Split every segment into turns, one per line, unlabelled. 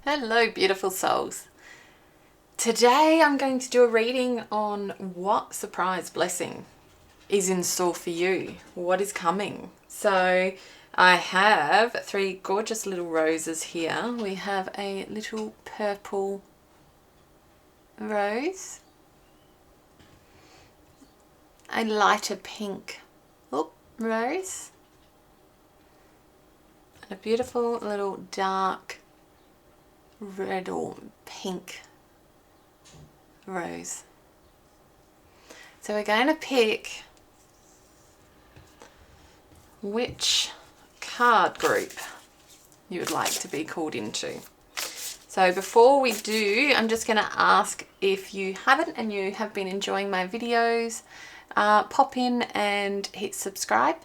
Hello, beautiful souls. Today I'm going to do a reading on what surprise blessing is in store for you. What is coming? So I have three gorgeous little roses here. We have a little purple rose, a lighter pink rose, and a beautiful little dark red or pink rose. So we're going to pick which card group you would like to be called into. So before we do, I'm just going to ask, if you haven't and you have been enjoying my videos, pop in and hit subscribe.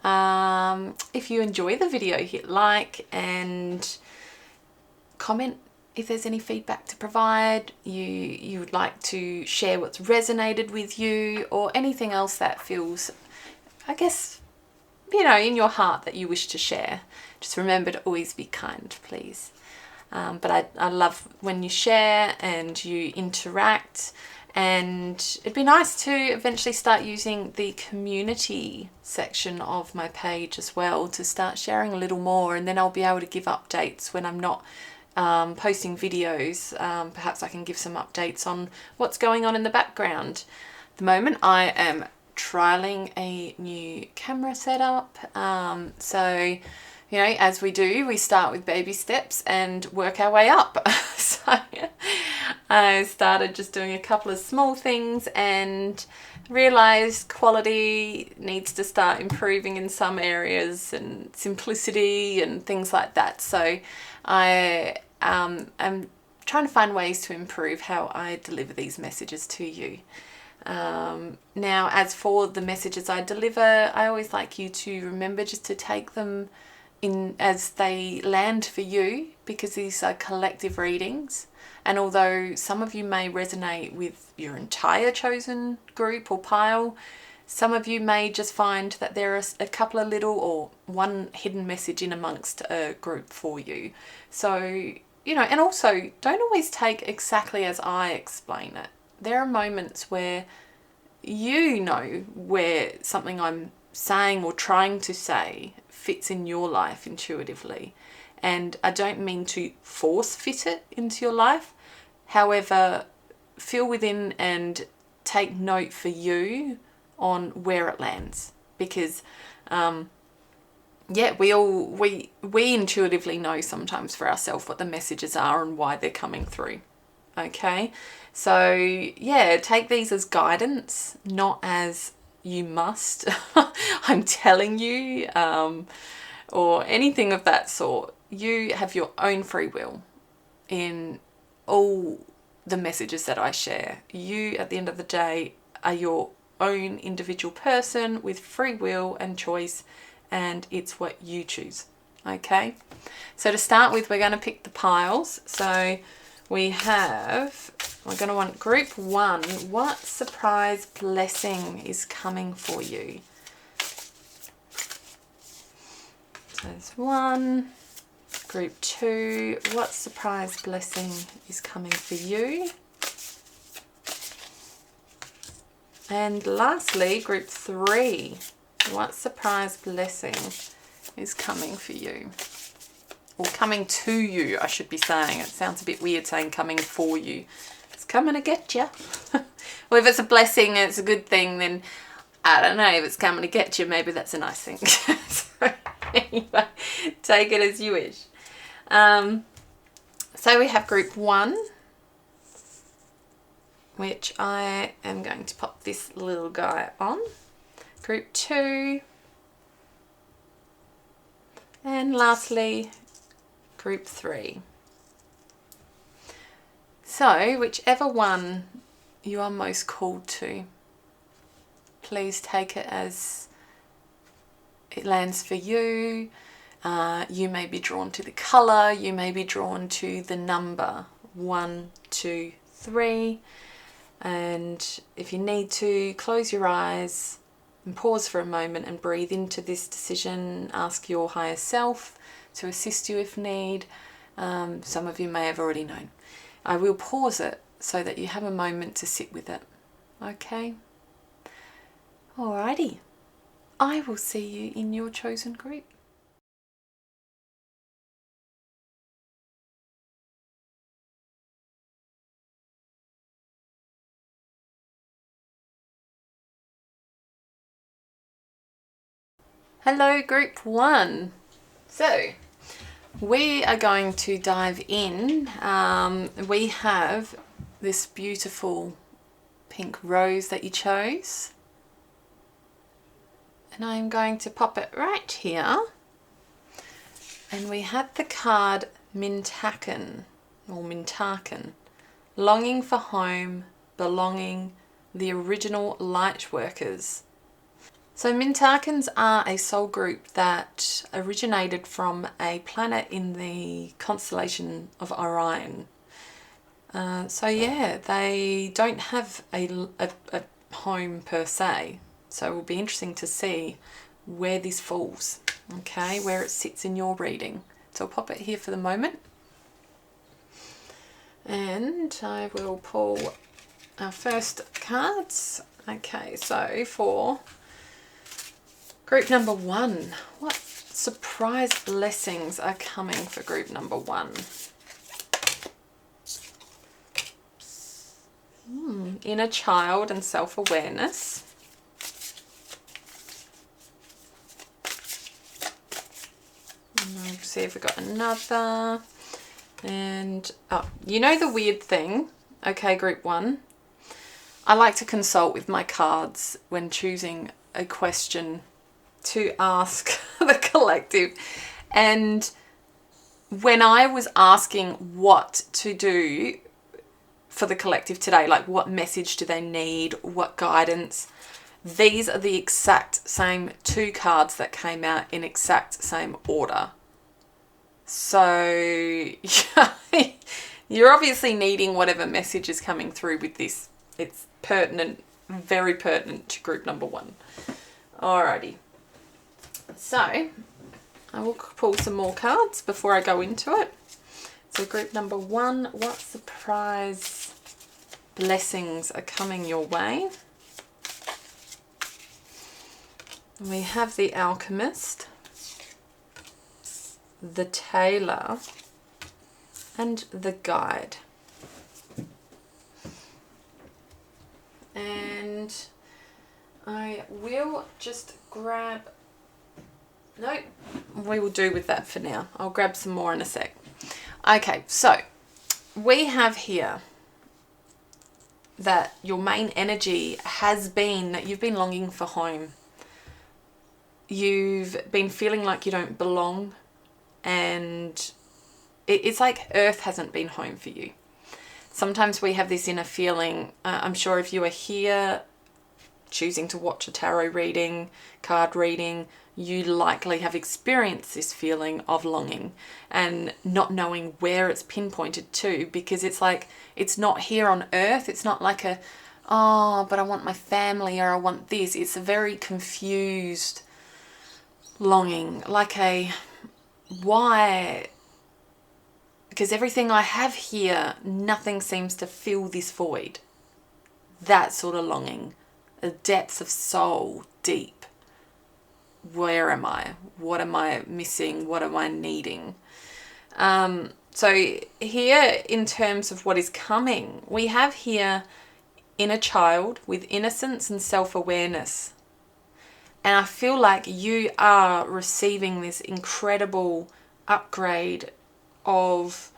If you enjoy the video, hit like and comment if there's any feedback to provide, you would like to share what's resonated with you, or anything else that feels, I guess, in your heart that you wish to share. Just remember to always be kind, please. But I love when you share and you interact, and it'd be nice to eventually start using the community section of my page as well, to start sharing a little more, and then I'll be able to give updates when I'm not posting videos. Perhaps I can give some updates on what's going on in the background. At the moment I am trialing a new camera setup, so as we do, we start with baby steps and work our way up. So I started just doing a couple of small things and realized quality needs to start improving in some areas, and simplicity and things like that. So I am trying to find ways to improve how I deliver these messages to you. Now, as for the messages I deliver, I always like you to remember just to take them in as they land for you, because these are collective readings. And although some of you may resonate with your entire chosen group or pile, some of you may just find that there are a couple of little, or one hidden message in amongst a group for you. So, and also don't always take exactly as I explain it. There are moments where where something I'm saying or trying to say fits in your life intuitively. And I don't mean to force fit it into your life. However, feel within and take note for you on where it lands, because we intuitively know sometimes for ourselves what the messages are and why they're coming through. Okay, so take these as guidance, not as you must I'm telling you, or anything of that sort. You have your own free will in all the messages that I share. You, at the end of the day, are your own individual person with free will and choice, and it's what you choose. Okay, so to start with, we're going to pick the piles. So we're going to want group 1. What surprise blessing is coming for you? So there's 1. Group 2, what surprise blessing is coming for you? And lastly, group 3, what surprise blessing is coming for you? Or coming to you, I should be saying. It sounds a bit weird saying coming for you. It's coming to get you. Well, if it's a blessing, it's a good thing, then I don't know. If it's coming to get you, maybe that's a nice thing. So anyway, take it as you wish. So we have group 1, which I am going to pop this little guy on. Group 2. And lastly, group 3. So whichever one you are most called to, please take it as it lands for you. You may be drawn to the colour, you may be drawn to the number 1, 2, 3. And if you need to, close your eyes and pause for a moment and breathe into this decision. Ask your higher self to assist you if need. Some of you may have already known. I will pause it so that you have a moment to sit with it. Okay? Alrighty. I will see you in your chosen group. Hello, group 1. So, we are going to dive in. We have this beautiful pink rose that you chose. And I'm going to pop it right here. And we have the card Mintaken, or Mintaken, longing for home, belonging, the original light workers. So Mintakens are a soul group that originated from a planet in the constellation of Orion. So yeah, they don't have a home per se. So it will be interesting to see where this falls, okay, where it sits in your reading. So I'll pop it here for the moment. And I will pull our first cards. Okay, so for group number 1, what surprise blessings are coming for group number 1? Inner child and self-awareness. See if we got another. And you know the weird thing, okay, group 1, I like to consult with my cards when choosing a question to ask the collective. And when I was asking what to do for the collective today, like what message do they need, what guidance, these are the exact same 2 cards that came out in exact same order. So you're obviously needing whatever message is coming through with this. It's pertinent, very pertinent to group number 1. Alrighty. So I will pull some more cards before I go into it. So group number 1, what surprise blessings are coming your way? We have the Alchemist, the Tailor, and the Guide. And I will just grab, nope, we will do with that for now. I'll grab some more in a sec. Okay, so we have here that your main energy has been that you've been longing for home. You've been feeling like you don't belong, and it's like Earth hasn't been home for you. Sometimes we have this inner feeling, I'm sure if you are here choosing to watch a tarot reading, card reading, you likely have experienced this feeling of longing and not knowing where it's pinpointed to, because it's like it's not here on Earth. It's not like a, oh, but I want my family, or I want this. It's a very confused longing, like a, why? Because everything I have here, nothing seems to fill this void. That sort of longing, the depths of soul, deep. Where am I? What am I missing? What am I needing? So here, in terms of what is coming, we have here inner child with innocence and self-awareness. And I feel like you are receiving this incredible upgrade of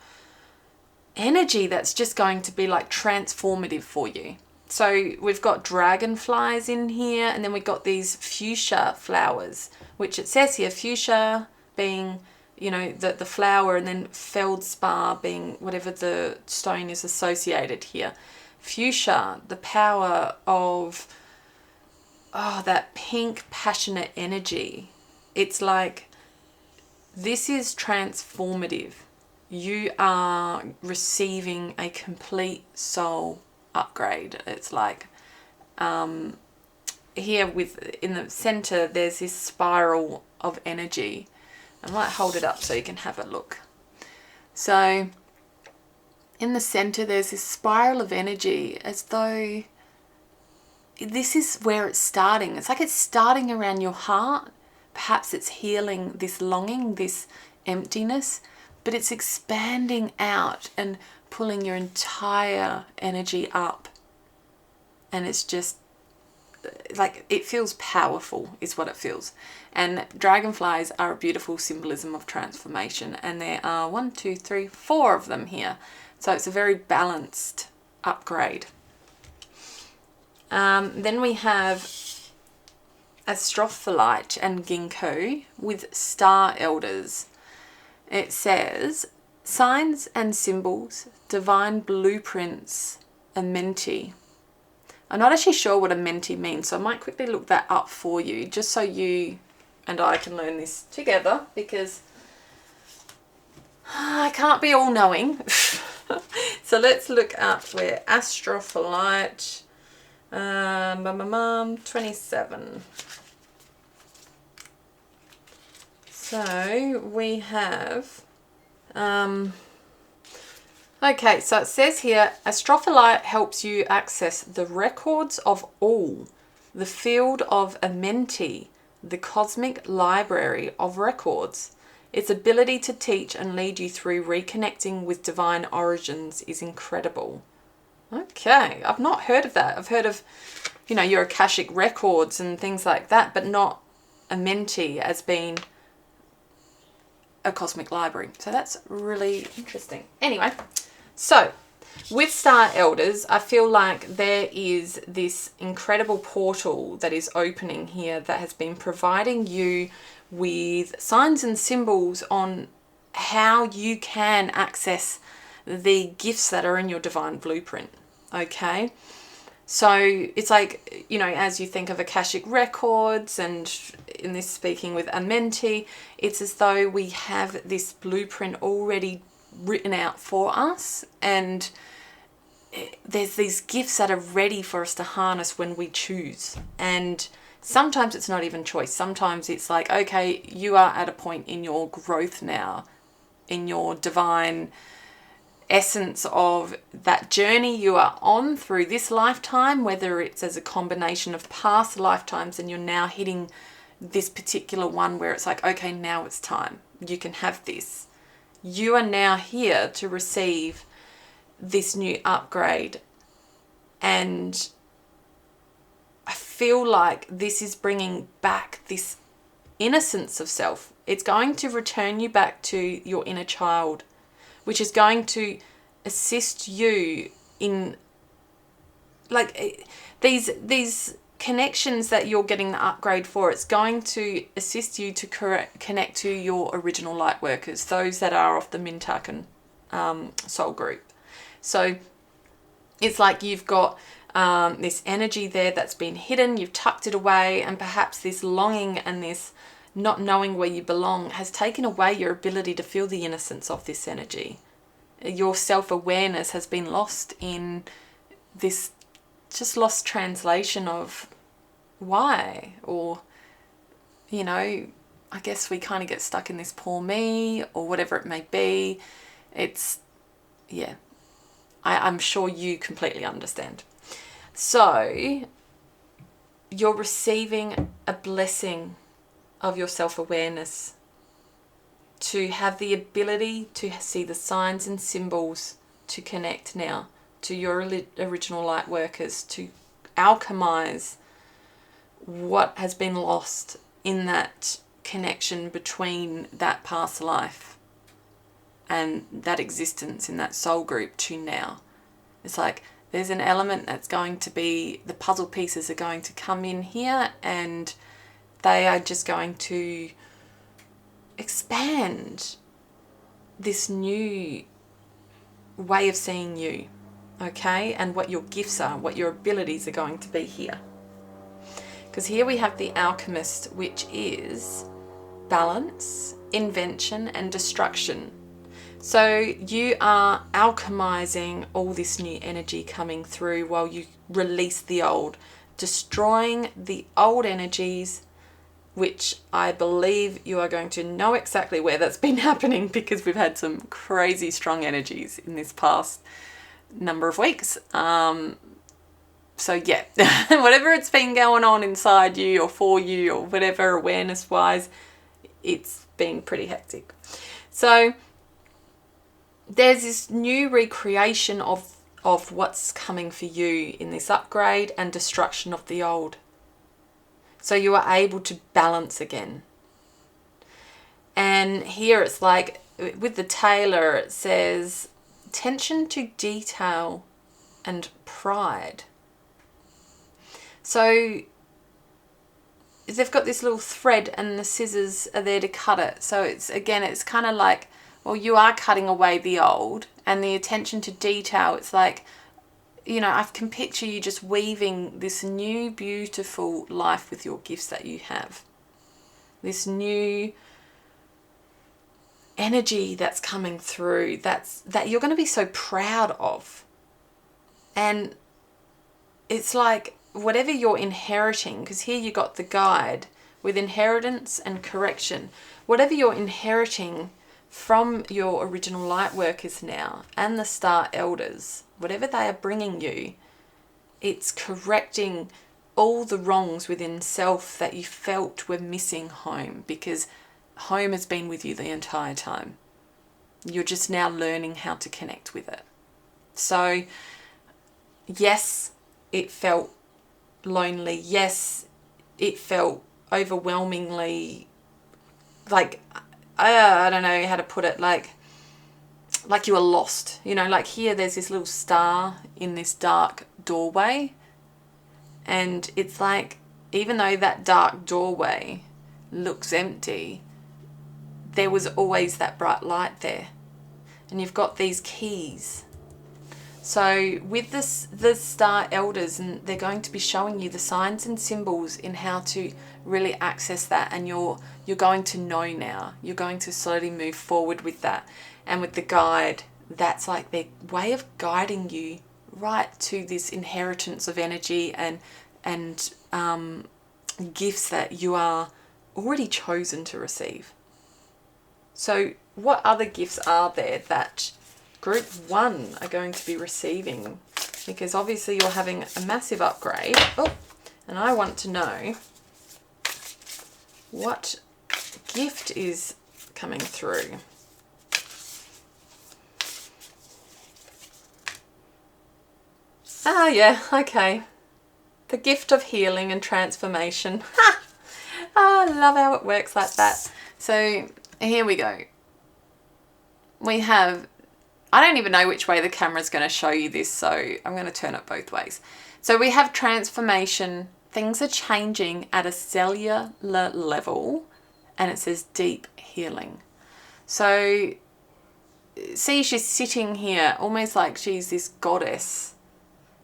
energy that's just going to be like transformative for you. So we've got dragonflies in here, and then we've got these fuchsia flowers, which it says here, fuchsia being, you know, the flower, and then feldspar being whatever the stone is associated here. Fuchsia, the power of, that pink passionate energy. It's like, this is transformative. You are receiving a complete soul upgrade. It's like, here in the center, there's this spiral of energy. I might hold it up so you can have a look. So in the center, there's this spiral of energy, as though this is where it's starting. It's like it's starting around your heart. Perhaps it's healing this longing, this emptiness, but it's expanding out and pulling your entire energy up. And it's just like, it feels powerful is what it feels. And dragonflies are a beautiful symbolism of transformation. And there are 4 of them here. So it's a very balanced upgrade. Then we have Astrophyllite and Ginkgo with star elders. It says, signs and symbols, divine blueprints, a mentee. I'm not actually sure what a mentee means, so I might quickly look that up for you, just so you and I can learn this together, because I can't be all-knowing. So let's look up where Astrophyllite, 27. So we have, okay, so it says here, Astrophyllite helps you access the records of all, the field of a mentee, the cosmic library of records. Its ability to teach and lead you through reconnecting with divine origins is incredible. Okay, I've not heard of that. I've heard of, you know, your Akashic records and things like that, but not a mentee as being a cosmic library. So that's really interesting. Anyway, so with Star Elders, I feel like there is this incredible portal that is opening here that has been providing you with signs and symbols on how you can access the gifts that are in your divine blueprint. Okay, so it's like, you know, as you think of Akashic records, and in this speaking with a mentee, it's as though we have this blueprint already written out for us, and there's these gifts that are ready for us to harness when we choose. And sometimes it's not even choice. Sometimes it's like, okay, you are at a point in your growth now, in your divine essence of that journey you are on through this lifetime, whether it's as a combination of past lifetimes and you're now hitting this particular one where it's like, okay, now it's time. You can have this. You are now here to receive this new upgrade. And I feel like this is bringing back this innocence of self. It's going to return you back to your inner child, which is going to assist you in, like, these connections that you're getting the upgrade for. It's going to assist you to connect to your original light workers, those that are of the Mintakan soul group. So it's like you've got this energy there that's been hidden, you've tucked it away, and perhaps this longing and this not knowing where you belong has taken away your ability to feel the innocence of this energy. Your self-awareness has been lost in this just lost translation of why, or, you know, I guess we kind of get stuck in this poor me or whatever it may be. It's, yeah, I'm sure you completely understand. So you're receiving a blessing of your self-awareness, to have the ability to see the signs and symbols, to connect now to your original light workers, to alchemize what has been lost in that connection between that past life and that existence in that soul group to now. It's like there's an element that's going to be, the puzzle pieces are going to come in here, and they are just going to expand this new way of seeing you, okay? And what your gifts are, what your abilities are going to be here. Because here we have the alchemist, which is balance, invention, and destruction. So you are alchemizing all this new energy coming through while you release the old, destroying the old energies which I believe you are going to know exactly where that's been happening, because we've had some crazy strong energies in this past number of weeks. So yeah, whatever it's been going on inside you or for you or whatever, awareness wise, it's been pretty hectic. So there's this new recreation of what's coming for you in this upgrade and destruction of the old. So you are able to balance again. And here it's like, with the tailor, it says attention to detail and pride. So they've got this little thread and the scissors are there to cut it. So it's kind of like, well, you are cutting away the old, and the attention to detail, it's like, you know, I can picture you just weaving this new beautiful life with your gifts that you have. This new energy that's coming through, that you're going to be so proud of. And it's like, whatever you're inheriting, because here you got the guide with inheritance and correction, whatever you're inheriting from your original light workers now and the star elders, whatever they are bringing you, it's correcting all the wrongs within self that you felt were missing home, because home has been with you the entire time. You're just now learning how to connect with it. So yes, it felt lonely. Yes, it felt overwhelmingly like, I don't know how to put it, like you were lost, you know, like here there's this little star in this dark doorway, and it's like, even though that dark doorway looks empty, there was always that bright light there. And you've got these keys. So with the star elders, and they're going to be showing you the signs and symbols in how to really access that, and you're going to know now. You're going to slowly move forward with that. And with the guide, that's like their way of guiding you right to this inheritance of energy and gifts that you are already chosen to receive. So what other gifts are there that Group 1 are going to be receiving? Because obviously you're having a massive upgrade. Oh, and I want to know what gift is coming through. Ah, yeah, okay. The gift of healing and transformation. Ha! Oh, I love how it works like that. So here we go. We have, I don't even know which way the camera's going to show you this, so I'm going to turn it both ways. So we have transformation. Things are changing at a cellular level, and it says deep healing. So see, she's sitting here almost like she's this goddess,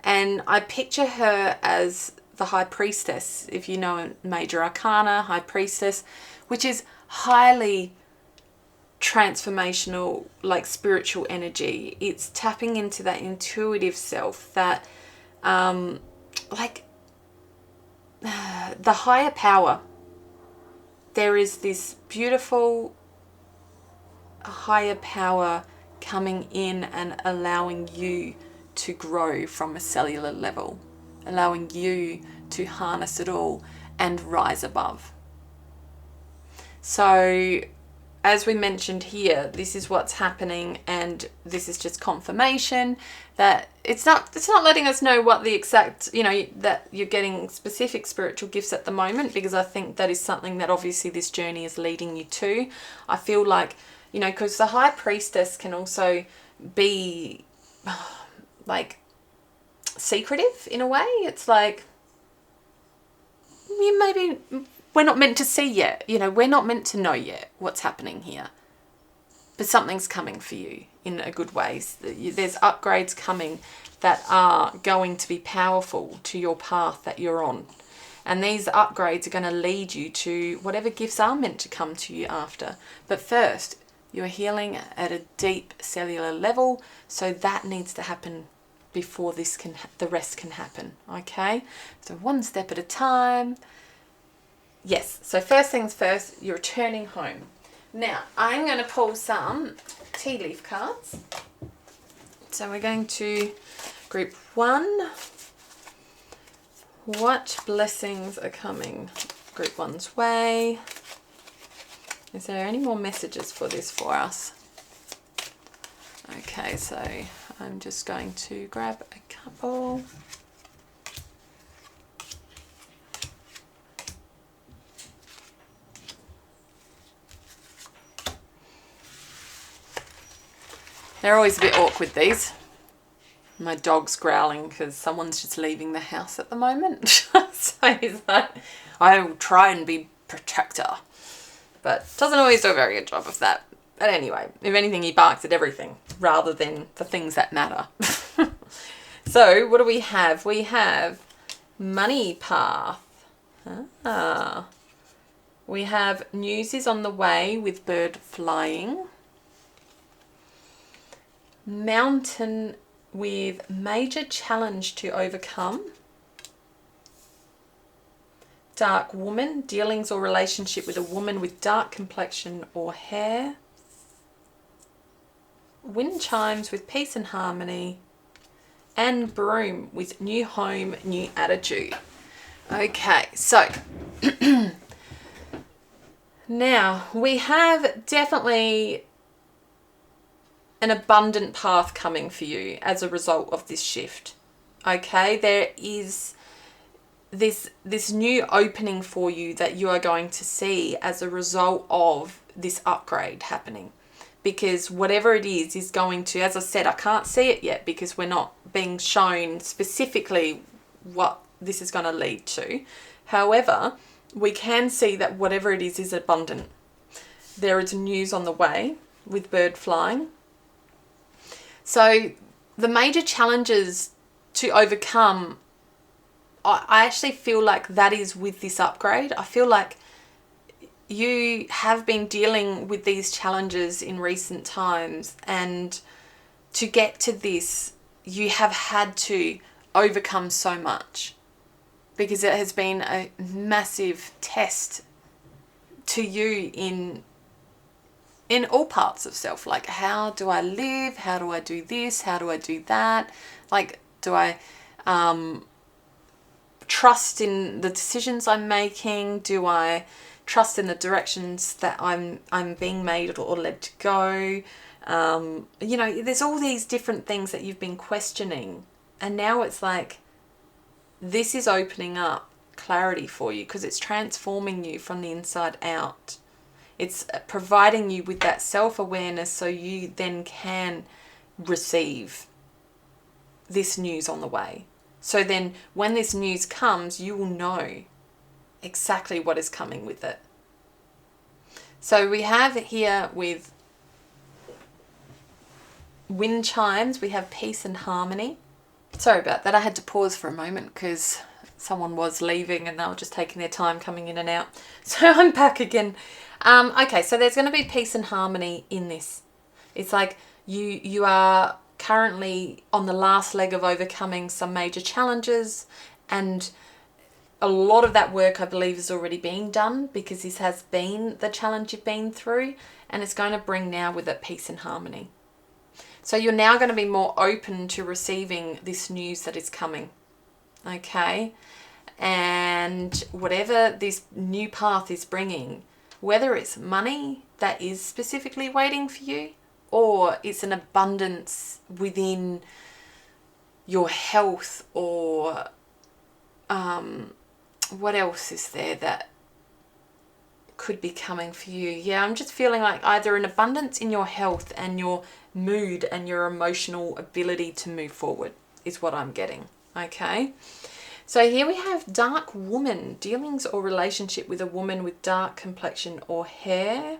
and I picture her as the High Priestess, if you know Major Arcana, High Priestess, which is highly transformational, like spiritual energy. It's tapping into that intuitive self, that like the higher power. There is this beautiful higher power coming in and allowing you to grow from a cellular level, allowing you to harness it all and rise above. So as we mentioned here, this is what's happening, and this is just confirmation that it's not letting us know what the exact, you know, that you're getting specific spiritual gifts at the moment, because I think that is something that obviously this journey is leading you to. I feel like, you know, because the High Priestess can also be like secretive in a way. It's like, you maybe, we're not meant to see yet, you know, we're not meant to know yet what's happening here, but something's coming for you in a good way. There's upgrades coming that are going to be powerful to your path that you're on, and these upgrades are going to lead you to whatever gifts are meant to come to you after. But first, you're healing at a deep cellular level, so that needs to happen before the rest can happen. Okay, so one step at a time. Yes, so first things first, you're returning home. Now, I'm going to pull some tea leaf cards. So we're going to group 1. What blessings are coming group 1's way? Is there any more messages for this for us? Okay, so I'm just going to grab a couple. They're always a bit awkward, these. My dog's growling because someone's just leaving the house at the moment. So he's like, I will try and be protector. But doesn't always do a very good job of that. But anyway, if anything, he barks at everything rather than the things that matter. So what do we have? We have money path. We have news is on the way with bird flying. Mountain with major challenge to overcome. Dark woman, dealings or relationship with a woman with dark complexion or hair. Wind chimes with peace and harmony. And broom with new home, new attitude. Okay, so now we have definitely an abundant path coming for you as a result of this shift. Okay, there is this new opening for you that you are going to see as a result of this upgrade happening. Because whatever it is going to, as I said, I can't see it yet because we're not being shown specifically what this is going to lead to. However, we can see that whatever it is abundant. There is news on the way with bird flying. So the major challenges to overcome, I actually feel like that is with this upgrade. I feel like you have been dealing with these challenges in recent times, and to get to this, you have had to overcome so much because it has been a massive test to you in all parts of self. Like, how do I live? How do I do this? How do I do that? Like, do I trust in the decisions I'm making? Do I trust in the directions that I'm being made or led to go? You know, there's all these different things that you've been questioning, and now it's like this is opening up clarity for you because it's transforming you from the inside out. It's providing you with that self-awareness so you then can receive this news on the way. So then when this news comes, you will know exactly what is coming with it. So we have here with wind chimes, we have peace and harmony. Sorry about that. I had to pause for a moment because someone was leaving and they were just taking their time coming in and out. So I'm back again. Okay, so there's going to be peace and harmony in this. It's like you are currently on the last leg of overcoming some major challenges, and a lot of that work I believe is already being done because this has been the challenge you've been through, and it's going to bring now with it peace and harmony. So you're now going to be more open to receiving this news that is coming. Okay? And whatever this new path is bringing, whether it's money that is specifically waiting for you, or it's an abundance within your health, or what else is there that could be coming for you? Yeah, I'm just feeling like either an abundance in your health and your mood and your emotional ability to move forward is what I'm getting. Okay, so here we have dark woman, dealings or relationship with a woman with dark complexion or hair.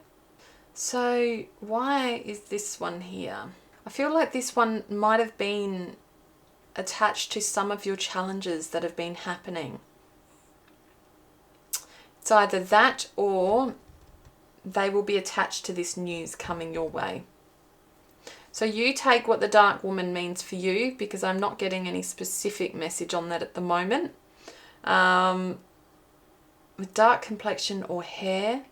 So why is this one here? I feel like this one might have been attached to some of your challenges that have been happening. It's either that or they will be attached to this news coming your way. So you take what the dark woman means for you, because I'm not getting any specific message on that at the moment. with dark complexion or hair.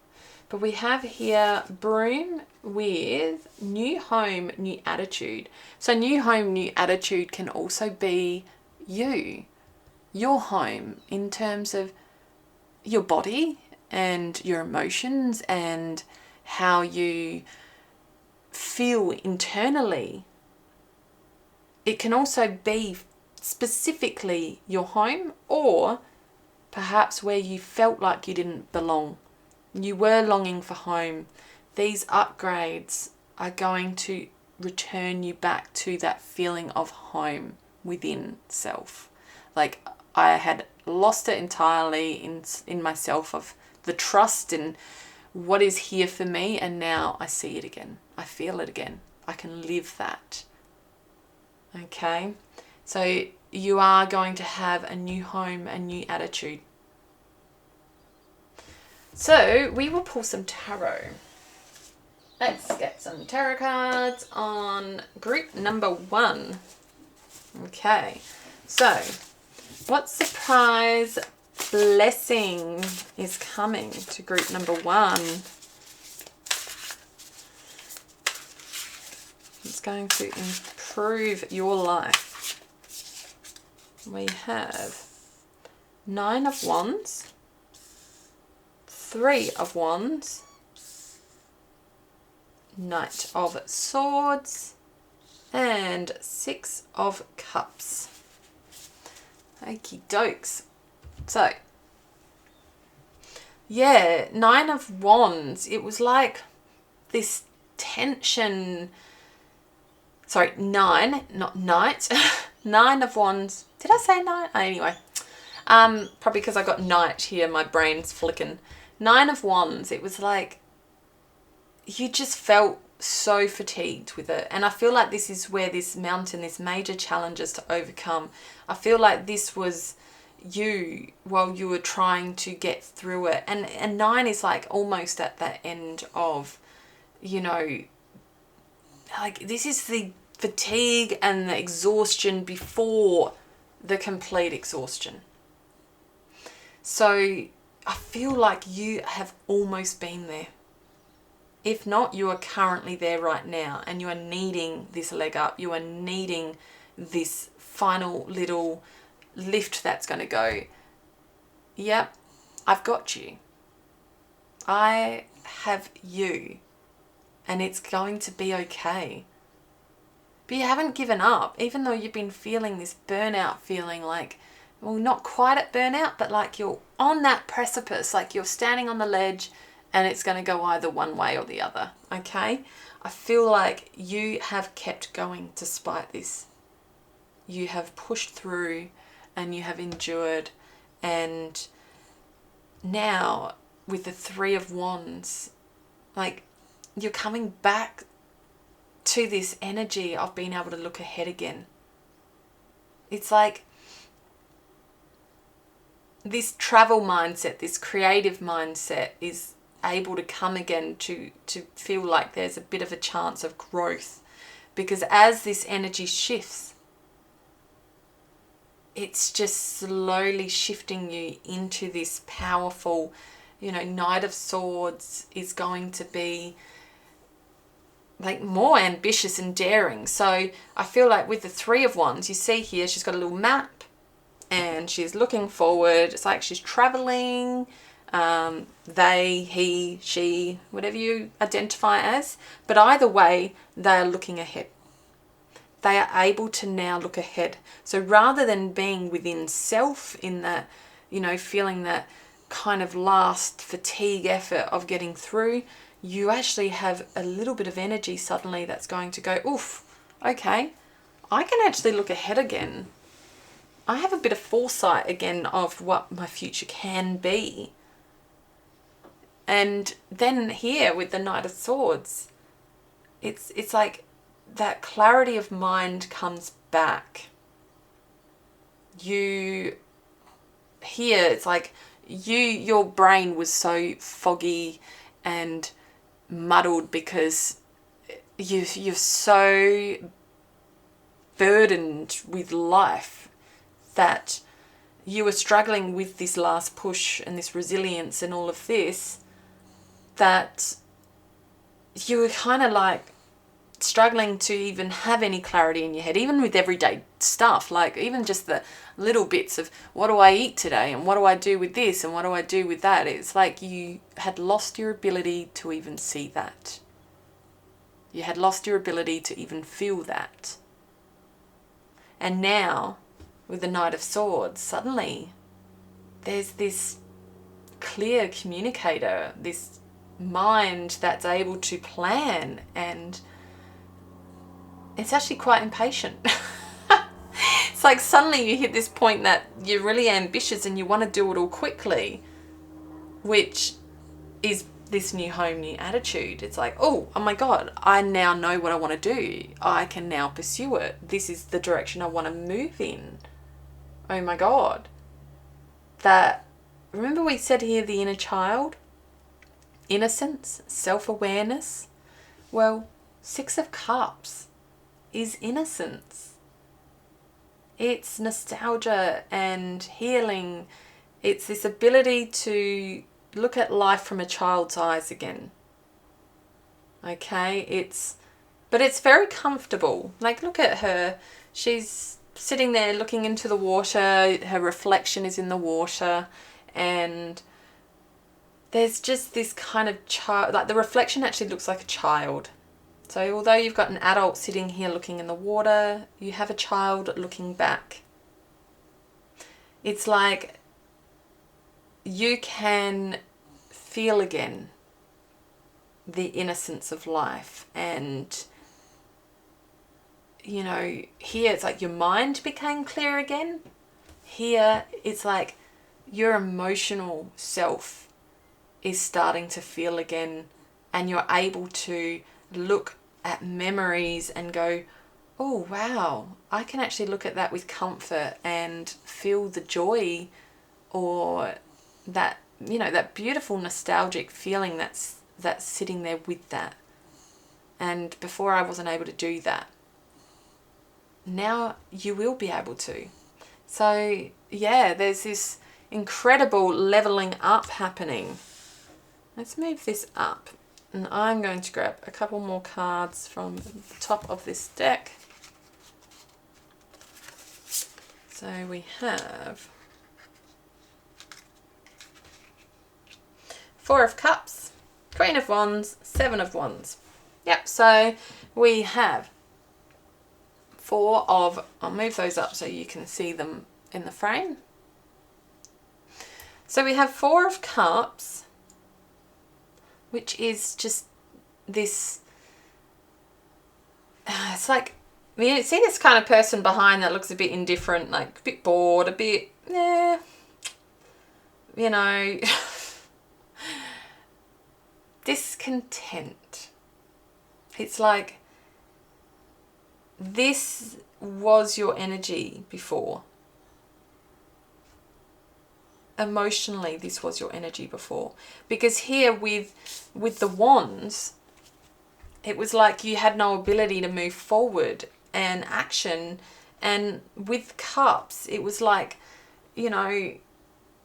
But we have here broom with new home, new attitude. So new home, new attitude can also be you, your home, in terms of your body and your emotions and how you feel internally. It can also be specifically your home, or perhaps where you felt like you didn't belong. You were longing for home. These upgrades are going to return you back to that feeling of home within self. Like I had lost it entirely in myself, of the trust in what is here for me, and now I see it again. I feel it again. I can live that. Okay, so you are going to have a new home, a new attitude. So we will pull some tarot. Let's get some tarot cards on group number 1. Okay, so what surprise blessing is coming to group number 1? It's going to improve your life. We have 9 of Wands, 3 of Wands, Knight of Swords, and 6 of Cups. Okie dokes. So, yeah, 9 of Wands. It was like this tension. Sorry, 9, not Knight. 9 of Wands. Did I say 9? Oh, anyway. Probably because I got Knight here, my brain's flicking. 9 of Wands. It was like you just felt so fatigued with it. And I feel like this is where this mountain, this major challenges to overcome. I feel like this was you while you were trying to get through it. And 9 is like almost at the end of, you know, like this is the fatigue and the exhaustion before the complete exhaustion. So I feel like you have almost been there. If not, you are currently there right now, and you are needing this leg up. You are needing this final little lift that's going to go, yep, I've got you. I have you, and it's going to be okay. But you haven't given up, even though you've been feeling this burnout feeling, like, well, not quite at burnout, but like you're on that precipice, like you're standing on the ledge and it's going to go either one way or the other, okay? I feel like you have kept going despite this. You have pushed through and you have endured, and now with the 3 of Wands, like you're coming back to this energy of being able to look ahead again. It's like this travel mindset, this creative mindset is able to come again to feel like there's a bit of a chance of growth, because as this energy shifts, it's just slowly shifting you into this powerful, you know, Knight of Swords is going to be like more ambitious and daring. So I feel like with the 3 of Wands, you see here, she's got a little map and she's looking forward. It's like she's traveling, they, he, she, whatever you identify as. But either way, they are looking ahead. They are able to now look ahead. So rather than being within self in that, you know, feeling that kind of last fatigue effort of getting through, you actually have a little bit of energy suddenly that's going to go, oof, okay, I can actually look ahead again. I have a bit of foresight again of what my future can be. And then here with the Knight of Swords, it's like that clarity of mind comes back. You here, it's like your brain was so foggy and muddled because you're so burdened with life that you were struggling with this last push and this resilience and all of this, that you were kind of like struggling to even have any clarity in your head, even with everyday stuff, like even just the little bits of what do I eat today and what do I do with this and what do I do with that. It's like you had lost your ability to even see that. You had lost your ability to even feel that. And now, with the Knight of Swords, suddenly there's this clear communicator, this mind that's able to plan, and it's actually quite impatient. It's like suddenly you hit this point that you're really ambitious and you want to do it all quickly, which is this new home, new attitude. It's like, oh my God, I now know what I want to do. I can now pursue it. This is the direction I want to move in. Oh my God. Remember we said here the inner child? Innocence, self-awareness. Well, 6 of Cups is innocence. It's nostalgia and healing. It's this ability to look at life from a child's eyes again. Okay, but it's very comfortable. Like, look at her. She's sitting there looking into the water. Her reflection is in the water, and there's just this kind of child, like the reflection actually looks like a child. So although you've got an adult sitting here looking in the water, you have a child looking back. It's like you can feel again the innocence of life. And, you know, here it's like your mind became clear again. Here it's like your emotional self is starting to feel again, and you're able to look at memories and go, oh wow, I can actually look at that with comfort and feel the joy, or that, you know, that beautiful nostalgic feeling that's sitting there with that. And before I wasn't able to do that. Now you will be able to. So yeah, there's this incredible leveling up happening. Let's move this up, and I'm going to grab a couple more cards from the top of this deck. So we have 4 of Cups, Queen of Wands, 7 of Wands. Yep, so we have 4 of, I'll move those up so you can see them in the frame. So we have 4 of Cups, which is just this, it's like, you see this kind of person behind that looks a bit indifferent, like a bit bored, a bit, you know, discontent. It's like, this was your energy before. Emotionally, this was your energy before. Because here with the wands, it was like you had no ability to move forward and action. And with cups, it was like, you know,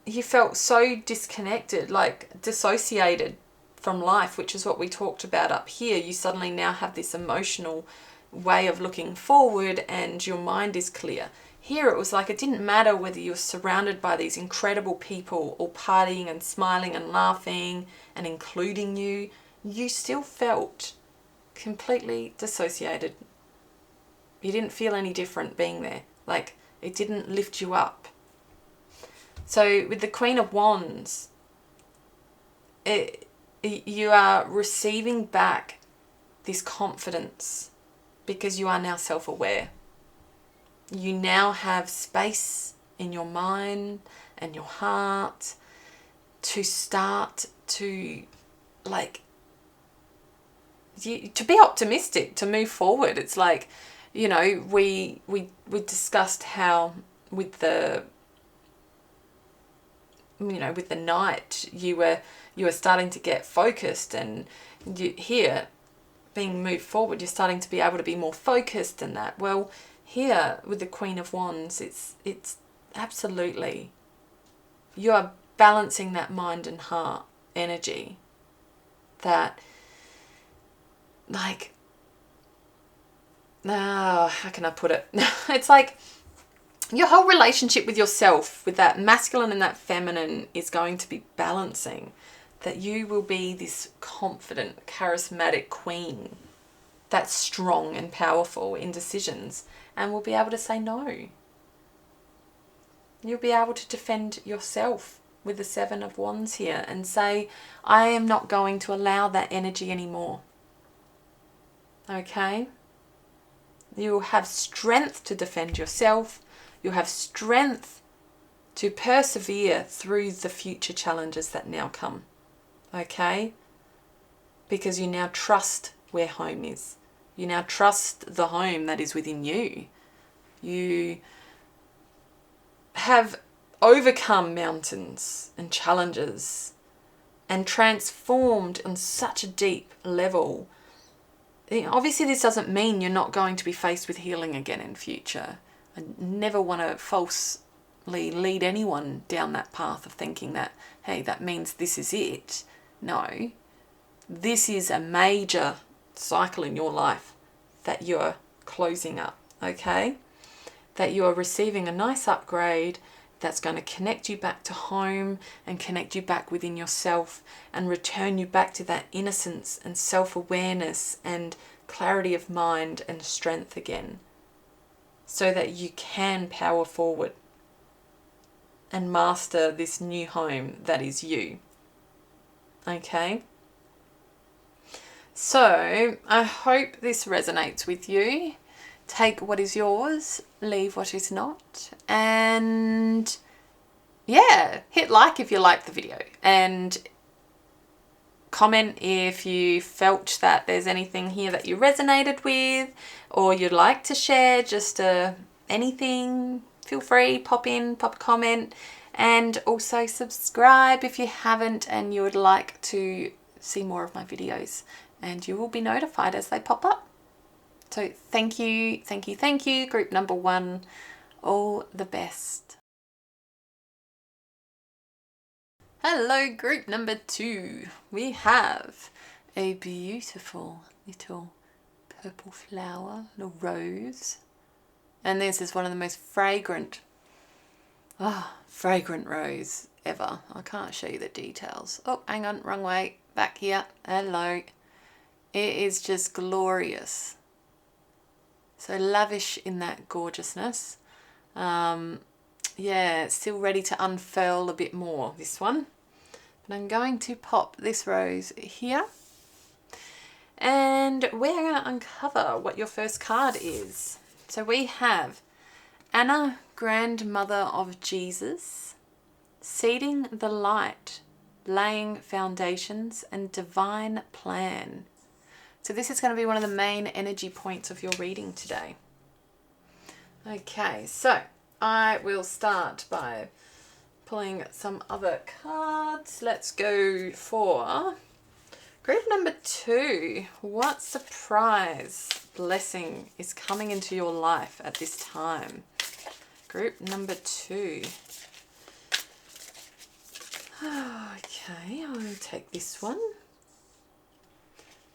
you felt so disconnected, like dissociated from life, which is what we talked about up here. You suddenly now have this emotional way of looking forward and your mind is clear. Here it was like it didn't matter whether you were surrounded by these incredible people all partying and smiling and laughing and including you, you still felt completely dissociated. You didn't feel any different being there. Like, it didn't lift you up. So with the Queen of Wands, you are receiving back this confidence because you are now self-aware. You now have space in your mind and your heart to start to, like, to be optimistic, to move forward. It's like, you know, we discussed how with the, you know, with the Knight, you were starting to get focused, and here, being moved forward, you're starting to be able to be more focused in that. Well, here with the Queen of Wands, it's Absolutely. You are balancing that mind and heart energy that, like, how can I put it? It's like your whole relationship with yourself, with that masculine and that feminine, is going to be balancing. That you will be this confident, charismatic queen that's strong and powerful in decisions and will be able to say no. You'll be able to defend yourself with the Seven of Wands here and say, I am not going to allow that energy anymore. Okay? You'll have strength to defend yourself. You'll have strength to persevere through the future challenges that now come. Okay? Because you now trust where home is. You now trust the home that is within you. You have overcome mountains and challenges and transformed on such a deep level. Obviously, this doesn't mean you're not going to be faced with healing again in future. I never want to falsely lead anyone down that path of thinking that, hey, that means this is it. No, this is a major cycle in your life that you're closing up, okay? That you're receiving a nice upgrade that's going to connect you back to home and connect you back within yourself and return you back to that innocence and self-awareness and clarity of mind and strength again, so that you can power forward and master this new home that is you. Okay? So, I hope this resonates with you. Take what is yours, leave what is not, and yeah, hit like if you liked the video, and comment if you felt that there's anything here that you resonated with or you'd like to share, just anything. Feel free, pop a comment, and also subscribe if you haven't and you would like to see more of my videos, and you will be notified as they pop up. So thank you, group number 1. All the best. Hello, group number 2. We have a beautiful little purple flower, little rose. And this is one of the most fragrant rose ever. I can't show you the details. Oh, hang on, wrong way. Back here. Hello. It is just glorious. So lavish in that gorgeousness. Yeah, still ready to unfurl a bit more, this one. But I'm going to pop this rose here. And we're going to uncover what your first card is. So we have Anna, Grandmother of Jesus, Seeding the Light, Laying Foundations, and Divine Plan. So this is going to be one of the main energy points of your reading today. Okay, so I will start by pulling some other cards. Let's go for group number 2. What surprise blessing is coming into your life at this time? Group number 2. Okay, I'll take this one.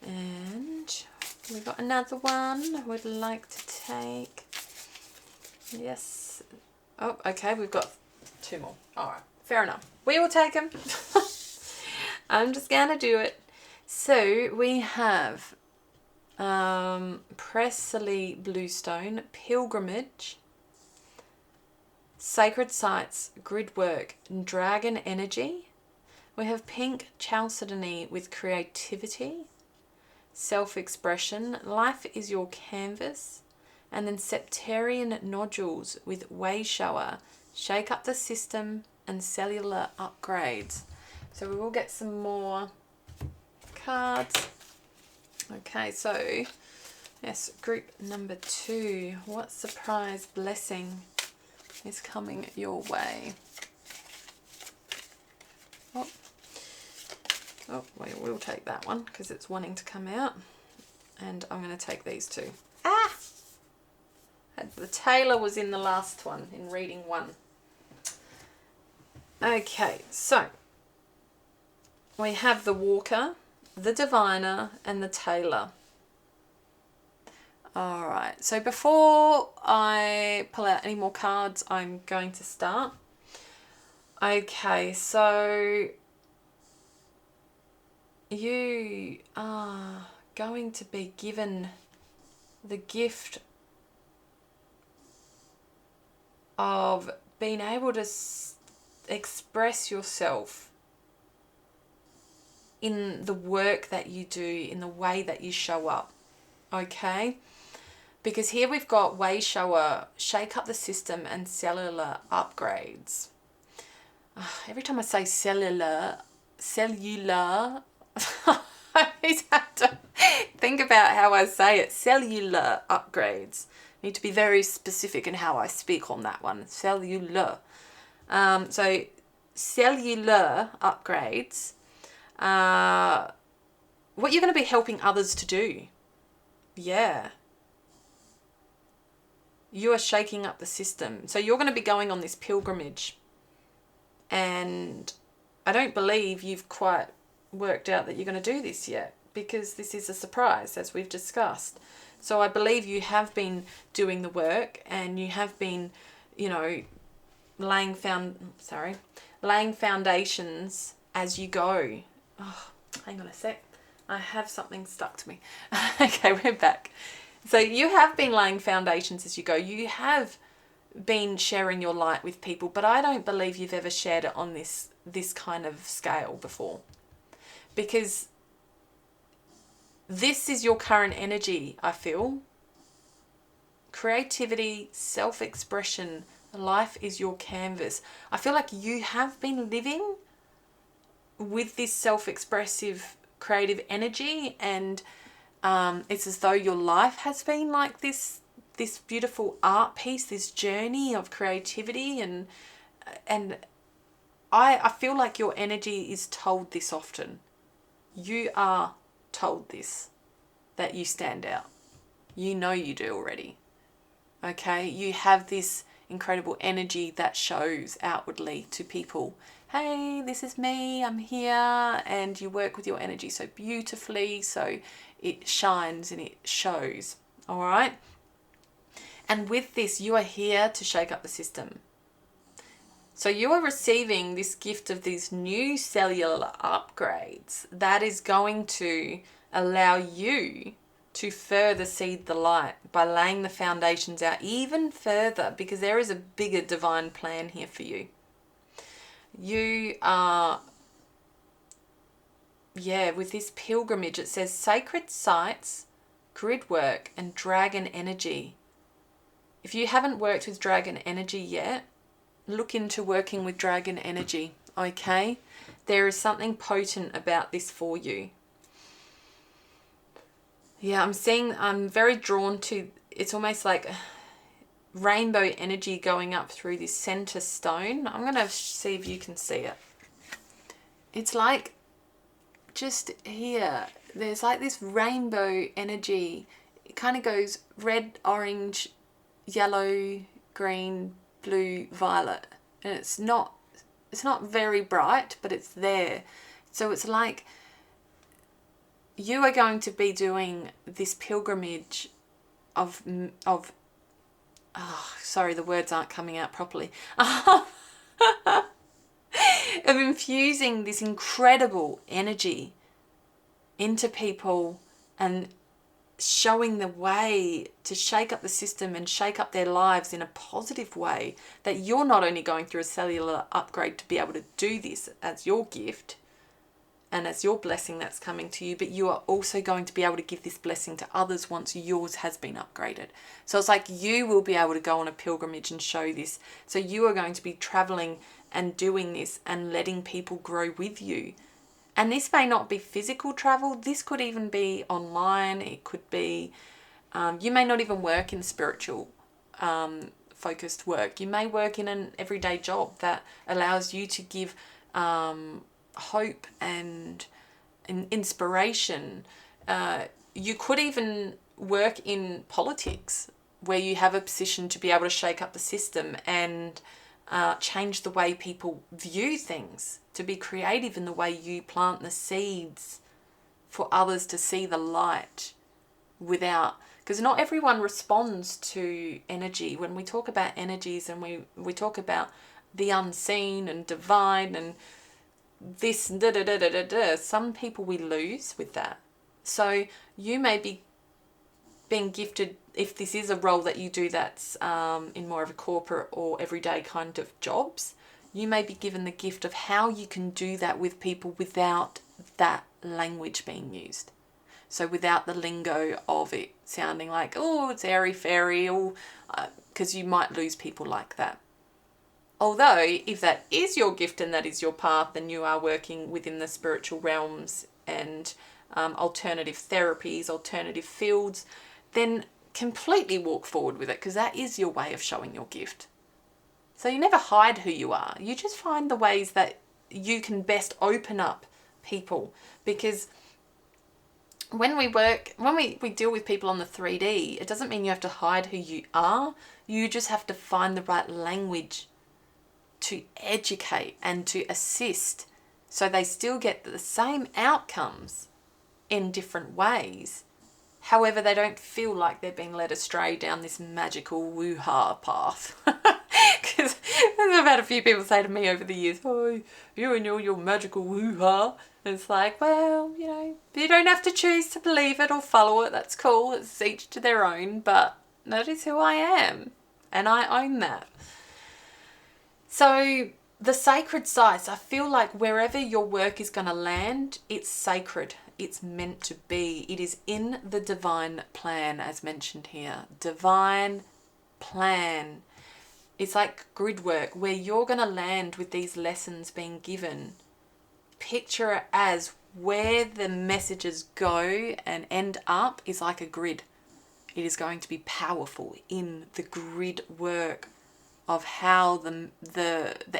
And we've got another one I would like to take. Yes. Oh, okay, we've got 2 more. All right, fair enough. We will take them. I'm just going to do it. So we have Presley Bluestone, Pilgrimage, Sacred Sites, Grid Work, and Dragon Energy. We have Pink Chalcedony with Creativity, Self-Expression, Life is Your Canvas, and then Septarian Nodules with Way Shower, Shake Up the System, and Cellular Upgrades. So we will get some more cards. Okay, so yes, group number 2. What surprise blessing is coming your way? Oh, we'll take that one because it's wanting to come out. And I'm going to take these 2. Ah! The tailor was in the last one, in reading 1. Okay, so we have the Walker, the Diviner, and the Tailor. All right, so before I pull out any more cards, I'm going to start. Okay, so you are going to be given the gift of being able to express yourself in the work that you do, in the way that you show up. Okay? Because here we've got way shower, shake up the system, and cellular upgrades. Every time I say cellular, I always have to think about how I say it. Cellular upgrades. I need to be very specific in how I speak on that one. Cellular. So cellular upgrades. What you're going to be helping others to do. Yeah. You are shaking up the system. So you're going to be going on this pilgrimage. And I don't believe you've quite worked out that you're going to do this yet, because this is a surprise, as we've discussed. So I believe you have been doing the work, and you have been, you know, laying foundations as you go. Oh, hang on a sec. I have something stuck to me. Okay, we're back. So you have been laying foundations as you go. You have been sharing your light with people, but I don't believe you've ever shared it on this kind of scale before, because this is your current energy. I feel creativity, self-expression, life is your canvas. I feel like you have been living with this self-expressive creative energy, and it's as though your life has been like this beautiful art piece, this journey of creativity, and I feel like your energy is told this often. You are told this, that you stand out. You know you do already. Okay? You have this incredible energy that shows outwardly to people. Hey, this is me, I'm here, and you work with your energy so beautifully, so it shines and it shows. All right? And with this, you are here to shake up the system. So you are receiving this gift of these new cellular upgrades that is going to allow you to further seed the light by laying the foundations out even further, because there is a bigger divine plan here for you. You are, with this pilgrimage, it says sacred sites, grid work, and dragon energy. If you haven't worked with dragon energy yet, look into working with dragon energy, okay? There is something potent about this for you. Yeah, I'm very drawn to, it's almost like rainbow energy going up through this center stone. I'm going to see if you can see it. It's like just here, there's like this rainbow energy. It kind of goes red, orange, yellow, green, blue, violet, and it's not very bright, but it's there. So it's like you are going to be doing this pilgrimage of sorry, the words aren't coming out properly. Of infusing this incredible energy into people and showing the way to shake up the system and shake up their lives in a positive way, that you're not only going through a cellular upgrade to be able to do this as your gift and as your blessing that's coming to you, but you are also going to be able to give this blessing to others once yours has been upgraded. So it's like you will be able to go on a pilgrimage and show this. So you are going to be traveling and doing this and letting people grow with you. And this may not be physical travel. This could even be online. It could be, you may not even work in spiritual focused work. You may work in an everyday job that allows you to give hope and inspiration. You could even work in politics where you have a position to be able to shake up the system and change the way people view things, to be creative in the way you plant the seeds for others to see the light without, because not everyone responds to energy. When we talk about energies and we talk about the unseen and divine and this some people we lose with that. So you may be being gifted, if this is a role that you do that's in more of a corporate or everyday kind of jobs, you may be given the gift of how you can do that with people without that language being used. So without the lingo of it sounding like, oh, it's airy-fairy, or because you might lose people like that. Although, if that is your gift and that is your path, and you are working within the spiritual realms and alternative therapies, alternative fields, then completely walk forward with it, because that is your way of showing your gift. So you never hide who you are. You just find the ways that you can best open up people, because when we deal with people on the 3D, it doesn't mean you have to hide who you are. You just have to find the right language to educate and to assist, so they still get the same outcomes in different ways. However, they don't feel like they're being led astray down this magical woo-ha path. Because I've had a few people say to me over the years, oh, you and your magical woo-ha. And it's like, well, you don't have to choose to believe it or follow it. That's cool. It's each to their own. But that is who I am. And I own that. So the sacred sites, I feel like wherever your work is going to land, it's sacred. It's meant to be. It is in the divine plan, as mentioned here. Divine plan. It's like grid work, where you're going to land with these lessons being given. Picture it as where the messages go and end up is like a grid. It is going to be powerful in the grid work of how the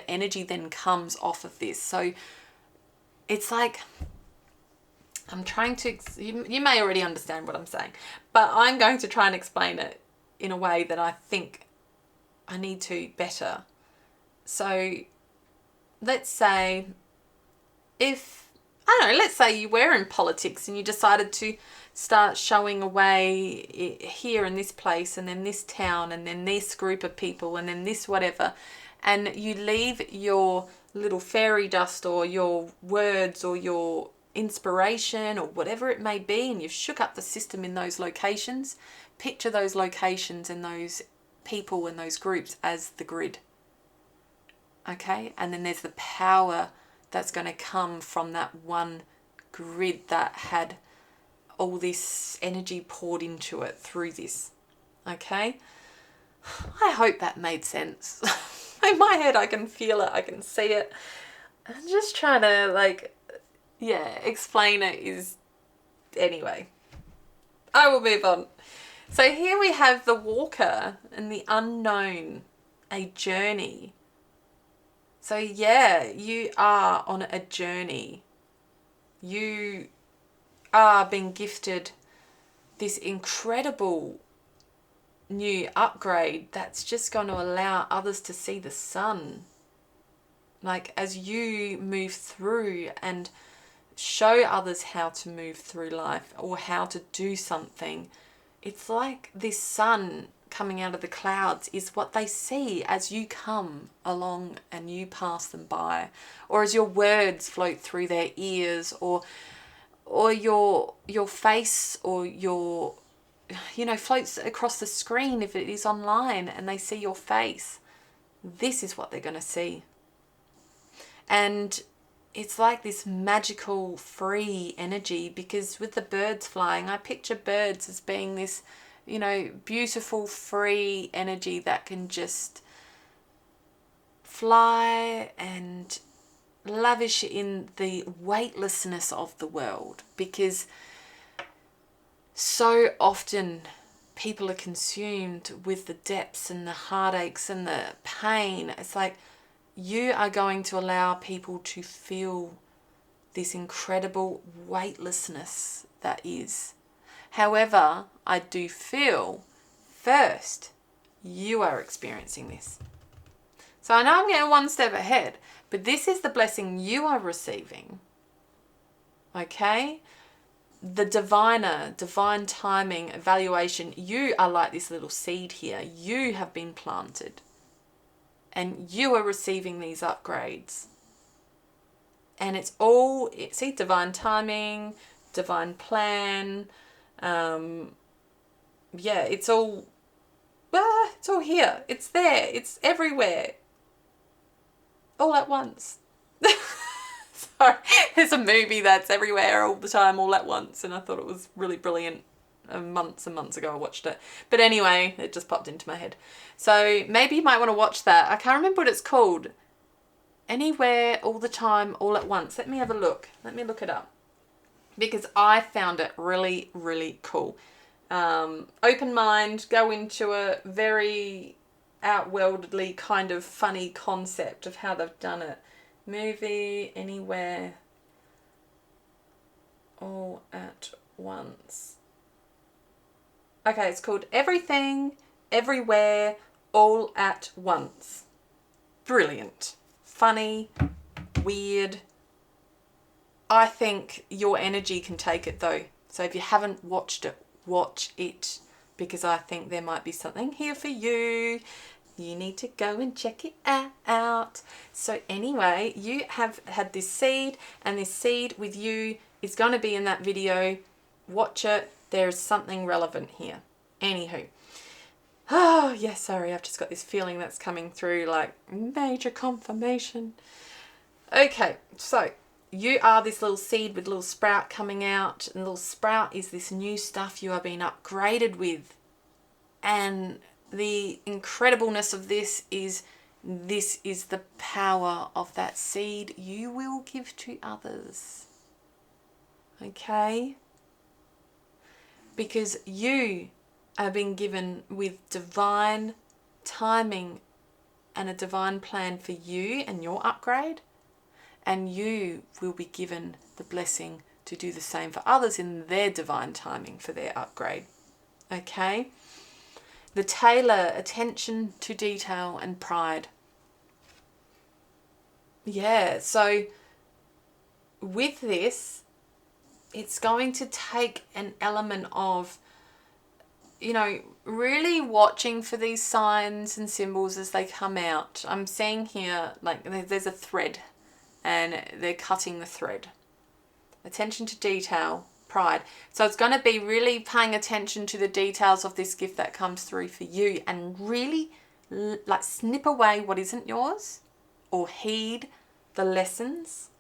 energy then comes off of this. So it's like, I'm trying to, you may already understand what I'm saying, but I'm going to try and explain it in a way that I think I need to better. So let's say let's say you were in politics and you decided to start showing away here in this place and then this town and then this group of people and then this whatever, and you leave your little fairy dust or your words or your inspiration or whatever it may be, and you've shook up the system in those locations. Picture those locations and those people and those groups as the grid. Okay? And then there's the power that's going to come from that one grid that had all this energy poured into it through this. Okay? I hope that made sense. In my head, I can feel it. I can see it. I'm just trying to explain it is... Anyway, I will move on. So here we have the walker and the unknown, a journey. So yeah, you are on a journey. You are being gifted this incredible new upgrade that's just going to allow others to see the sun. Like as you move through and show others how to move through life or how to do something, it's like this sun coming out of the clouds is what they see as you come along and you pass them by, or as your words float through their ears, or your face or your floats across the screen if it is online and they see your face. This is what they're going to see. And it's like this magical free energy, because with the birds flying, I picture birds as being this beautiful free energy that can just fly and lavish in the weightlessness of the world, because so often people are consumed with the depths and the heartaches and the pain. It's like you are going to allow people to feel this incredible weightlessness that is. However, I do feel first you are experiencing this. So I know I'm getting one step ahead, but this is the blessing you are receiving. Okay? The divine timing, evaluation. You are like this little seed here. You have been planted. And you are receiving these upgrades. And it's all, see, divine timing, divine plan. Yeah, it's all here. It's there. It's everywhere. All at once. Sorry, there's a movie that's everywhere all the time, all at once, and I thought it was really brilliant. Months and months ago I watched it. But anyway, it just popped into my head. So maybe you might want to watch that. I can't remember what it's called. Anywhere, all the time, all at once. Let me have a look. Let me look it up. Because I found it really, really cool. Open mind, go into a very outworldly kind of funny concept of how they've done it. Movie, anywhere, all at once. Okay, it's called Everything, Everywhere, All at Once. Brilliant. Funny, weird. I think your energy can take it though. So if you haven't watched it, watch it. Because I think there might be something here for you. You need to go and check it out. So anyway, you have had this seed, and this seed with you is going to be in that video. Watch it. There's something relevant here. Anywho. Oh, yeah, sorry. I've just got this feeling that's coming through like major confirmation. Okay, so you are this little seed with a little sprout coming out. And the little sprout is this new stuff you are being upgraded with. And the incredibleness of this is the power of that seed you will give to others. Okay? Because you are being given with divine timing and a divine plan for you and your upgrade. And you will be given the blessing to do the same for others in their divine timing for their upgrade. Okay? The tailor, attention to detail and pride. Yeah, so with this, it's going to take an element of, you know, really watching for these signs and symbols as they come out. I'm seeing here, like, there's a thread and they're cutting the thread. Attention to detail. Pride. So it's going to be really paying attention to the details of this gift that comes through for you, and really like snip away what isn't yours, or heed the lessons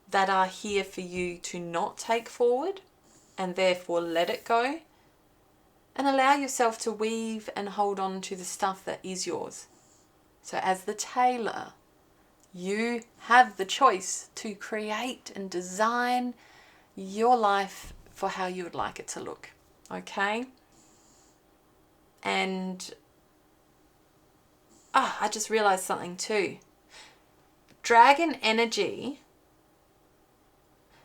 that are here for you to not take forward, and therefore let it go, and allow yourself to weave and hold on to the stuff that is yours. So as the tailor, you have the choice to create and design your life for how you would like it to look. Okay? And I just realized something too. Dragon energy,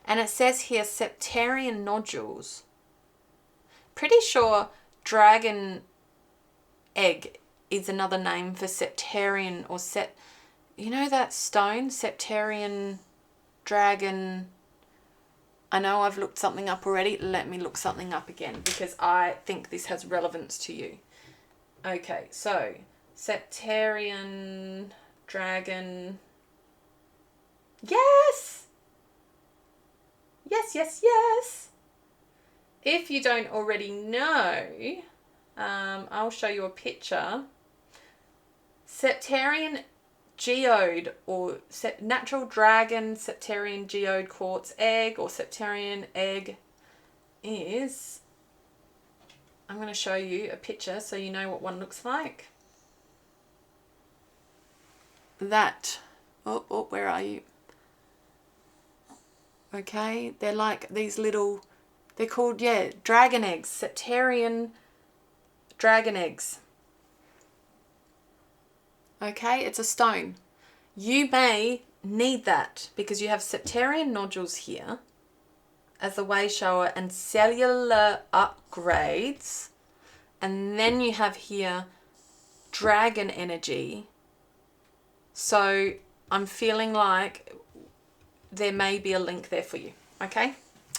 and it says here septarian nodules. Pretty sure dragon egg is another name for septarian, or you know that stone, septarian dragon. I know I've looked something up already. Let me look something up again, because I think this has relevance to you. Okay, so septarian dragon. Yes! Yes, yes, yes! If you don't already know, I'll show you a picture. Septarian geode, or natural dragon septarian geode quartz egg, or septarian egg is, I'm going to show you a picture so you know what one looks like. That, oh, where are you? Okay, they're like these little, they're called, yeah, dragon eggs, septarian dragon eggs. Okay, it's a stone. You may need that because you have septarian nodules here as the way shower and cellular upgrades. And then you have here dragon energy So I'm feeling like there may be a link there for you. Okay.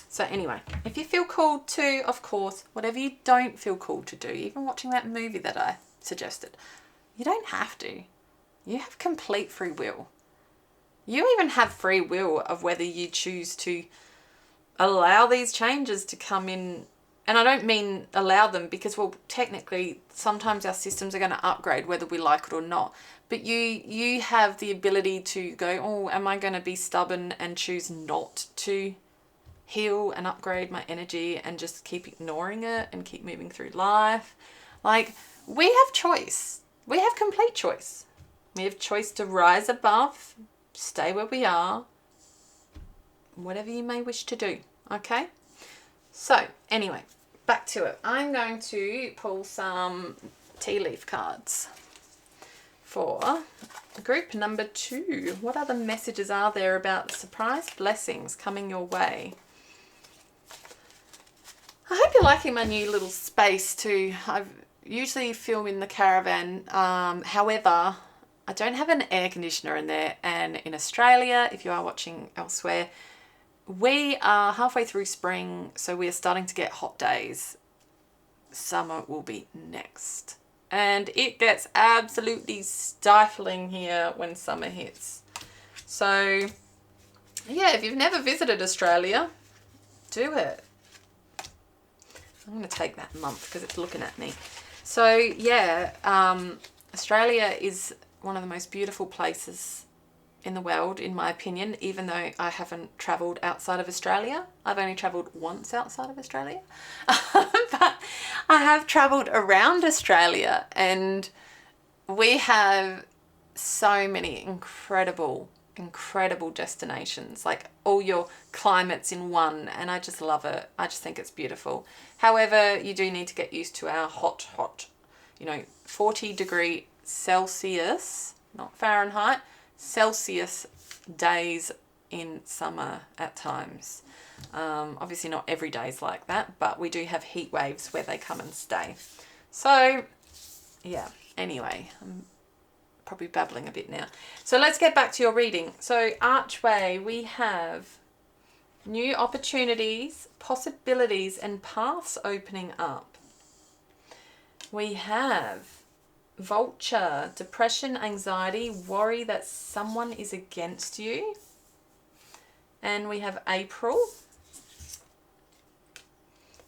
So anyway, if you feel called to, of course, whatever you don't feel called to do, even watching that movie that I suggested, you don't have to. You have complete free will. You even have free will of whether you choose to allow these changes to come in. And I don't mean allow them because, well, technically, sometimes our systems are going to upgrade whether we like it or not. But you have the ability to go, oh, am I going to be stubborn and choose not to heal and upgrade my energy and just keep ignoring it and keep moving through life? Like, we have choice. We have complete choice. We have choice to rise above, stay where we are, whatever you may wish to do. Okay? So, anyway, back to it. I'm going to pull some tea leaf cards for group number 2. What other messages are there about surprise blessings coming your way? I hope you're liking my new little space too. I usually film in the caravan. However, I don't have an air conditioner in there. And in Australia, if you are watching elsewhere, we are halfway through spring, so we are starting to get hot days. Summer will be next. And it gets absolutely stifling here when summer hits. So, yeah, if you've never visited Australia, do it. I'm going to take that month because it's looking at me. So, yeah, Australia is one of the most beautiful places in the world, in my opinion, even though I haven't travelled outside of Australia. I've only travelled once outside of Australia. But I have travelled around Australia, and we have so many incredible destinations, like all your climates in one, and I just love it. I just think it's beautiful. However, you do need to get used to our hot, 40-degree Celsius, not Fahrenheit, Celsius days in summer at times. Obviously not every day is like that, but we do have heat waves where they come and stay. So, yeah, anyway, I'm probably babbling a bit now. So let's get back to your reading. So Archway, we have new opportunities, possibilities, and paths opening up. We have Vulture, depression, anxiety, worry that someone is against you. And we have April.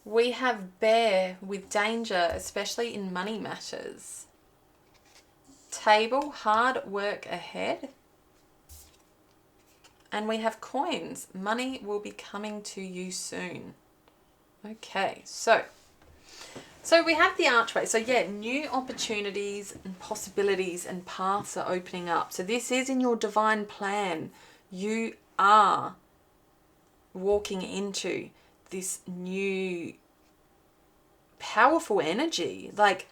We have Bear, with danger, especially in money matters. Table, hard work ahead. And we have Coins, money will be coming to you soon. Okay, so we have the Archway. So yeah, new opportunities and possibilities and paths are opening up. So this is in your divine plan. You are walking into this new powerful energy, like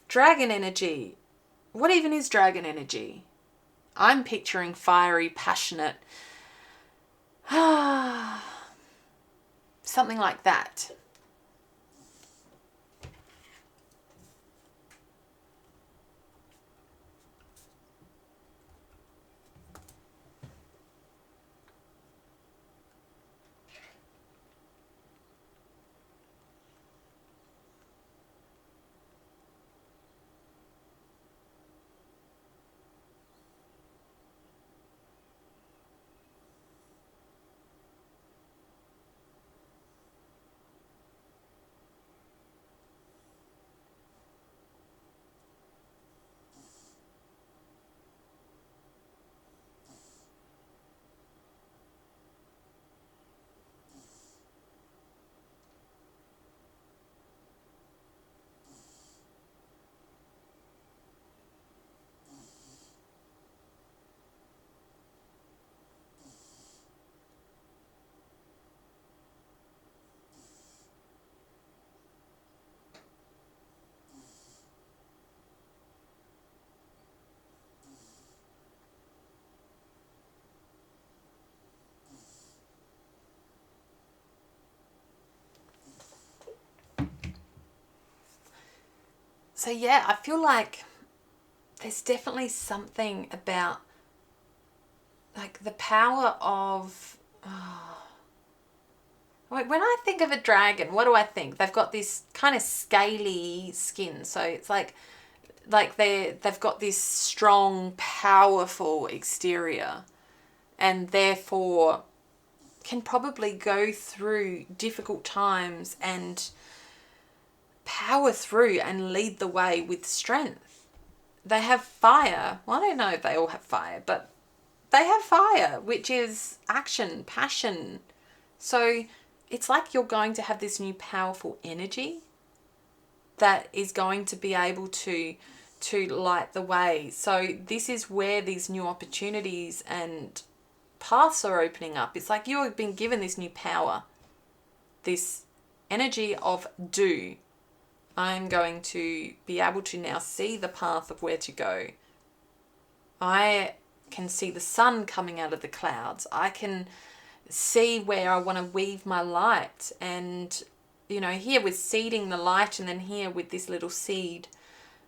dragon energy. What even is dragon energy? I'm picturing fiery, passionate, something like that. So yeah, I feel like there's definitely something about like the power of, when I think of a dragon, what do I think? They've got this kind of scaly skin. So it's like they've got this strong, powerful exterior, and therefore can probably go through difficult times and power through and lead the way with strength. They have fire. Well, I don't know if they all have fire, but they have fire, which is action, passion. So it's like you're going to have this new powerful energy that is going to be able to light the way. So this is where these new opportunities and paths are opening up. It's like you've been given this new power, this energy of do. I'm going to be able to now see the path of where to go. I can see the sun coming out of the clouds. I can see where I want to weave my light. And, you know, here with seeding the light, and then here with this little seed,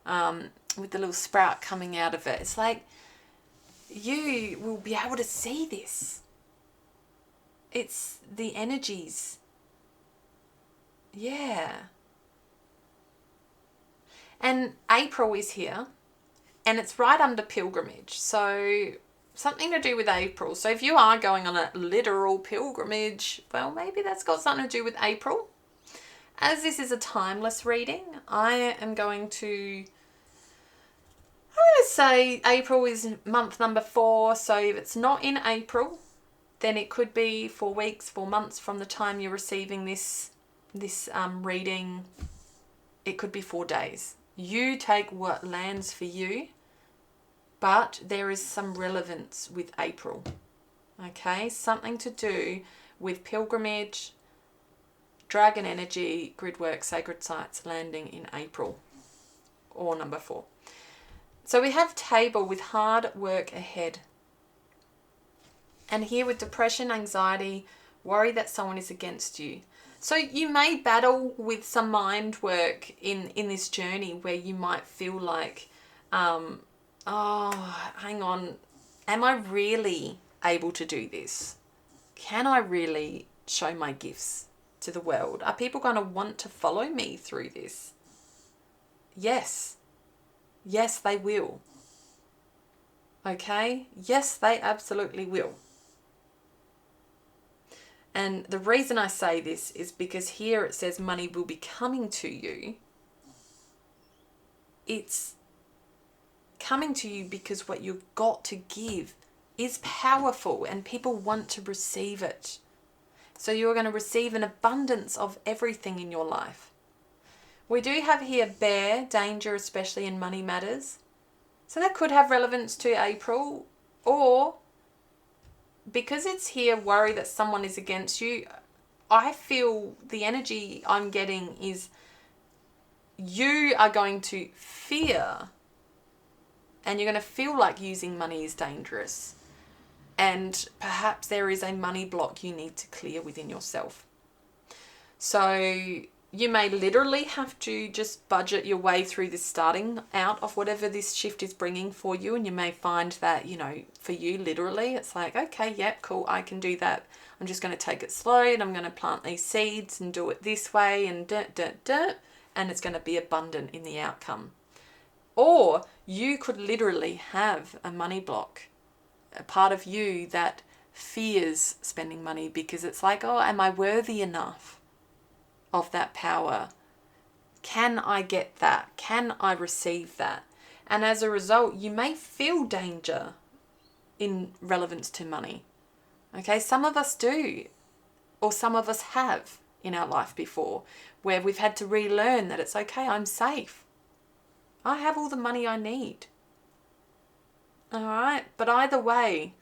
with the little sprout coming out of it. It's like you will be able to see this. It's the energies. Yeah. And April is here, and it's right under pilgrimage. So something to do with April. So if you are going on a literal pilgrimage, well, maybe that's got something to do with April. As this is a timeless reading, I am going to say April is month number 4. So if it's not in April, then it could be 4 weeks, 4 months from the time you're receiving this reading. It could be 4 days. You take what lands for you, but there is some relevance with April. Okay, something to do with pilgrimage, dragon energy, grid work, sacred sites landing in April, or number 4. So we have table with hard work ahead. And here with depression, anxiety, worry that someone is against you. So you may battle with some mind work in this journey where you might feel like, oh, hang on, am I really able to do this? Can I really show my gifts to the world? Are people going to want to follow me through this? Yes. Yes, they will. Okay? Yes, they absolutely will. And the reason I say this is because here it says money will be coming to you. It's coming to you because what you've got to give is powerful and people want to receive it. So you're going to receive an abundance of everything in your life. We do have here bear, danger, especially in money matters. So that could have relevance to April, or because it's here, worry that someone is against you. I feel the energy I'm getting is you are going to fear, and you're going to feel like using money is dangerous. And perhaps there is a money block you need to clear within yourself. So you may literally have to just budget your way through this starting out of whatever this shift is bringing for you. And you may find that, you know, for you, literally, it's like, okay, yep, cool, I can do that. I'm just going to take it slow and I'm going to plant these seeds and do it this way and and it's going to be abundant in the outcome. Or you could literally have a money block, a part of you that fears spending money because it's like, oh, am I worthy enough of that power? Can I get that? Can I receive that? And as a result, you may feel danger in relevance to money. Okay, some of us do, or some of us have in our life before, where we've had to relearn that it's okay, I'm safe. I have all the money I need. All right, but either way,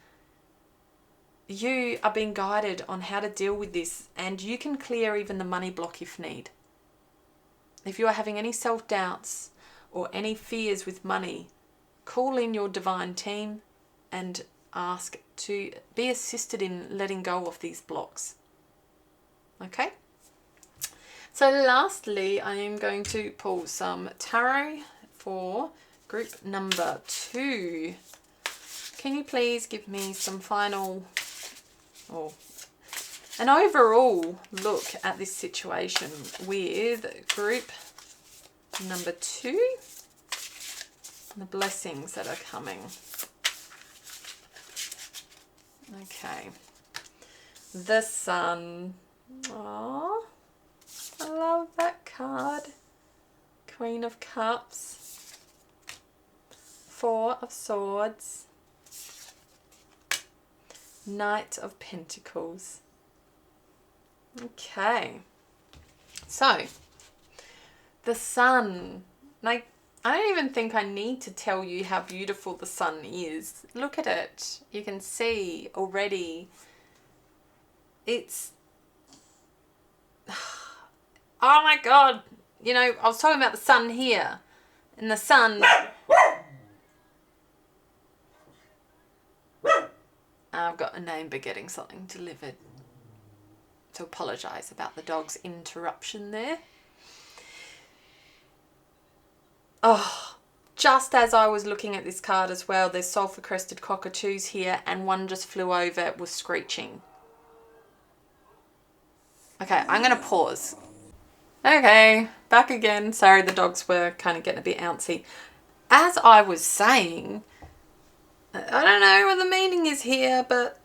you are being guided on how to deal with this, and you can clear even the money block if need. If you are having any self-doubts or any fears with money, call in your divine team and ask to be assisted in letting go of these blocks. Okay? So lastly, I am going to pull some tarot for group number 2. Can you please give me some final, or an overall look at this situation with group number 2, and the blessings that are coming. Okay. The Sun. Aww. I love that card. Queen of Cups. 4 of Swords. Knight of Pentacles. Okay. So, the Sun. Like, I don't even think I need to tell you how beautiful the Sun is. Look at it. You can see already. It's... Oh my God. You know, I was talking about the Sun here. And the Sun... I've got a neighbour getting something delivered. To apologise about the dog's interruption there. Oh, just as I was looking at this card as well, there's sulphur crested cockatoos here, and one just flew over, it was screeching. Okay, I'm going to pause. Okay, back again. Sorry, the dogs were kind of getting a bit antsy. As I was saying, I don't know what the meaning is here, but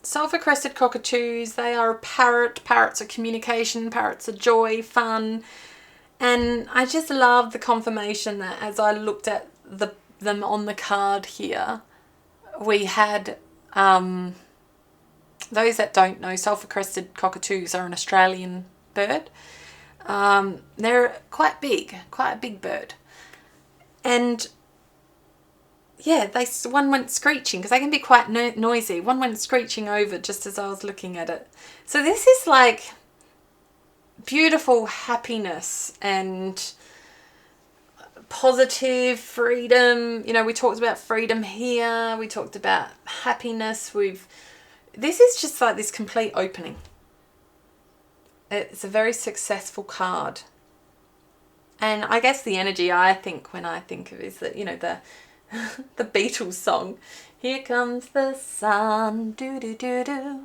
sulphur crested cockatoos, they are a parrot. Parrots are communication, parrots are joy, fun. And I just love the confirmation that as I looked at them on the card here, we had, those that don't know, sulphur-crested cockatoos are an Australian bird. They're quite a big bird. And yeah, one went screeching because they can be quite noisy. One went screeching over just as I was looking at it. So this is like beautiful happiness and positive freedom. You know, we talked about freedom here. We talked about happiness. This is just like this complete opening. It's a very successful card. And I guess the energy I think when I think of is that, you know, the the Beatles song, here comes the sun, do do do do.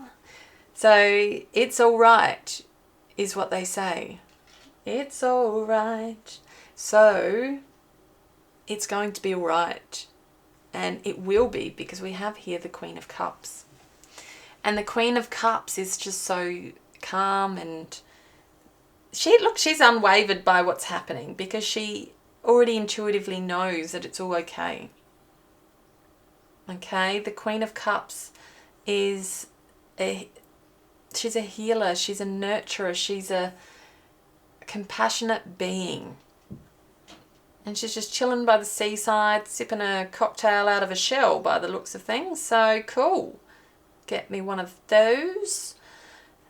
So it's all right is what they say. It's all right. So it's going to be all right. And it will be, because we have here the Queen of Cups. And the Queen of Cups is just so calm, and she's unwavered by what's happening because she already intuitively knows that it's all okay. Okay, the Queen of Cups is she's a healer, she's a nurturer, she's a compassionate being. And she's just chilling by the seaside, sipping a cocktail out of a shell by the looks of things. So cool. Get me one of those.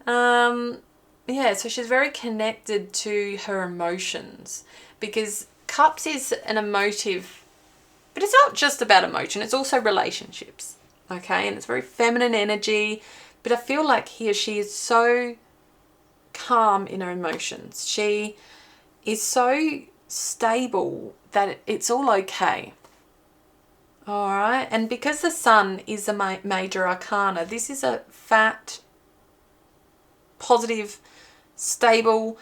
Yeah, so she's very connected to her emotions, because Cups is an emotive, but it's not just about emotion, it's also relationships. Okay, and it's very feminine energy, but I feel like here she is so calm in her emotions. She is so stable that it's all okay. All right, and because the Sun is a major arcana, this is a fat, positive, stable,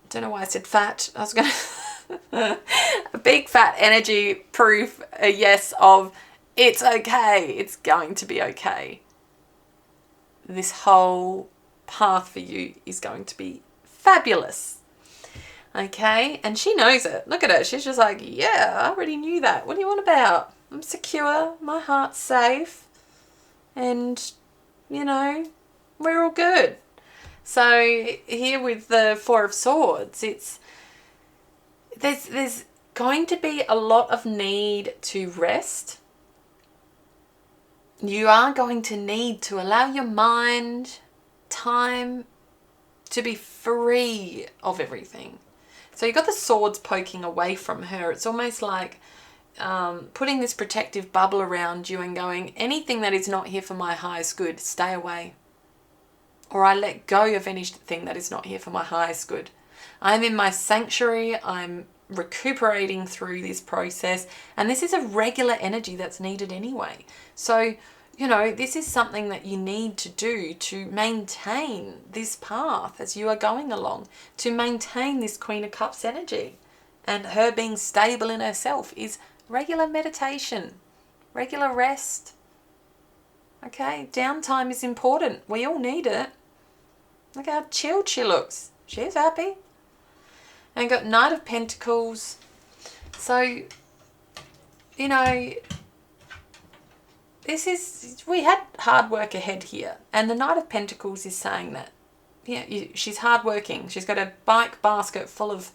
don't know why I said fat, I was going to, a big fat energy proof, a yes of it's okay, it's going to be okay. This whole path for you is going to be fabulous. Okay, and she knows it. Look at her, she's just like, yeah, I already knew that. What do you want about? I'm secure, my heart's safe, and, you know, we're all good. So here with the Four of Swords, there's going to be a lot of need to rest. You are going to need to allow your mind time to be free of everything. So you've got the swords poking away from her. It's almost like putting this protective bubble around you and going, anything that is not here for my highest good, stay away. Or I let go of anything that is not here for my highest good. I'm in my sanctuary. I'm recuperating through this process. And this is a regular energy that's needed anyway. So, you know, this is something that you need to do to maintain this path as you are going along, to maintain this Queen of Cups energy. And her being stable in herself is regular meditation, regular rest. Okay, downtime is important. We all need it. Look how chilled she looks. She's happy. And got Knight of Pentacles. So, you know, we had hard work ahead here. And the Knight of Pentacles is saying that, yeah, she's hardworking. She's got a bike basket full of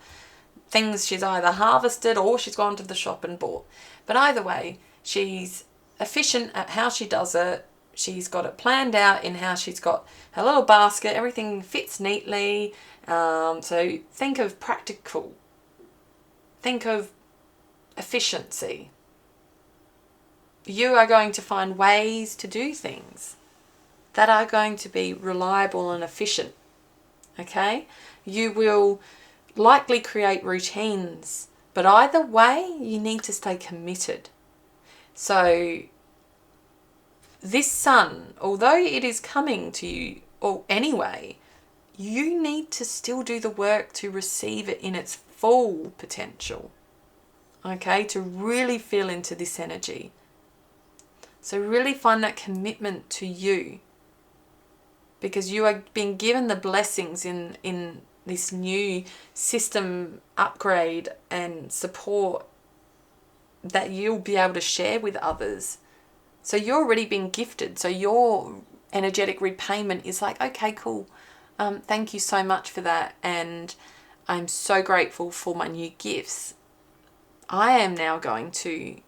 things she's either harvested or she's gone to the shop and bought. But either way, she's efficient at how she does it. She's got it planned out in how she's got her little basket. Everything fits neatly. So think of practical. Think of efficiency. You are going to find ways to do things that are going to be reliable and efficient. Okay? You will likely create routines, but either way, you need to stay committed. So this sun, although it is coming to you anyway, you need to still do the work to receive it in its full potential. Okay? To really feel into this energy. So really find that commitment to you, because you are being given the blessings in this new system upgrade and support that you'll be able to share with others. So you're already being gifted. So your energetic repayment is like, okay, cool. Thank you so much for that. And I'm so grateful for my new gifts. I am now going to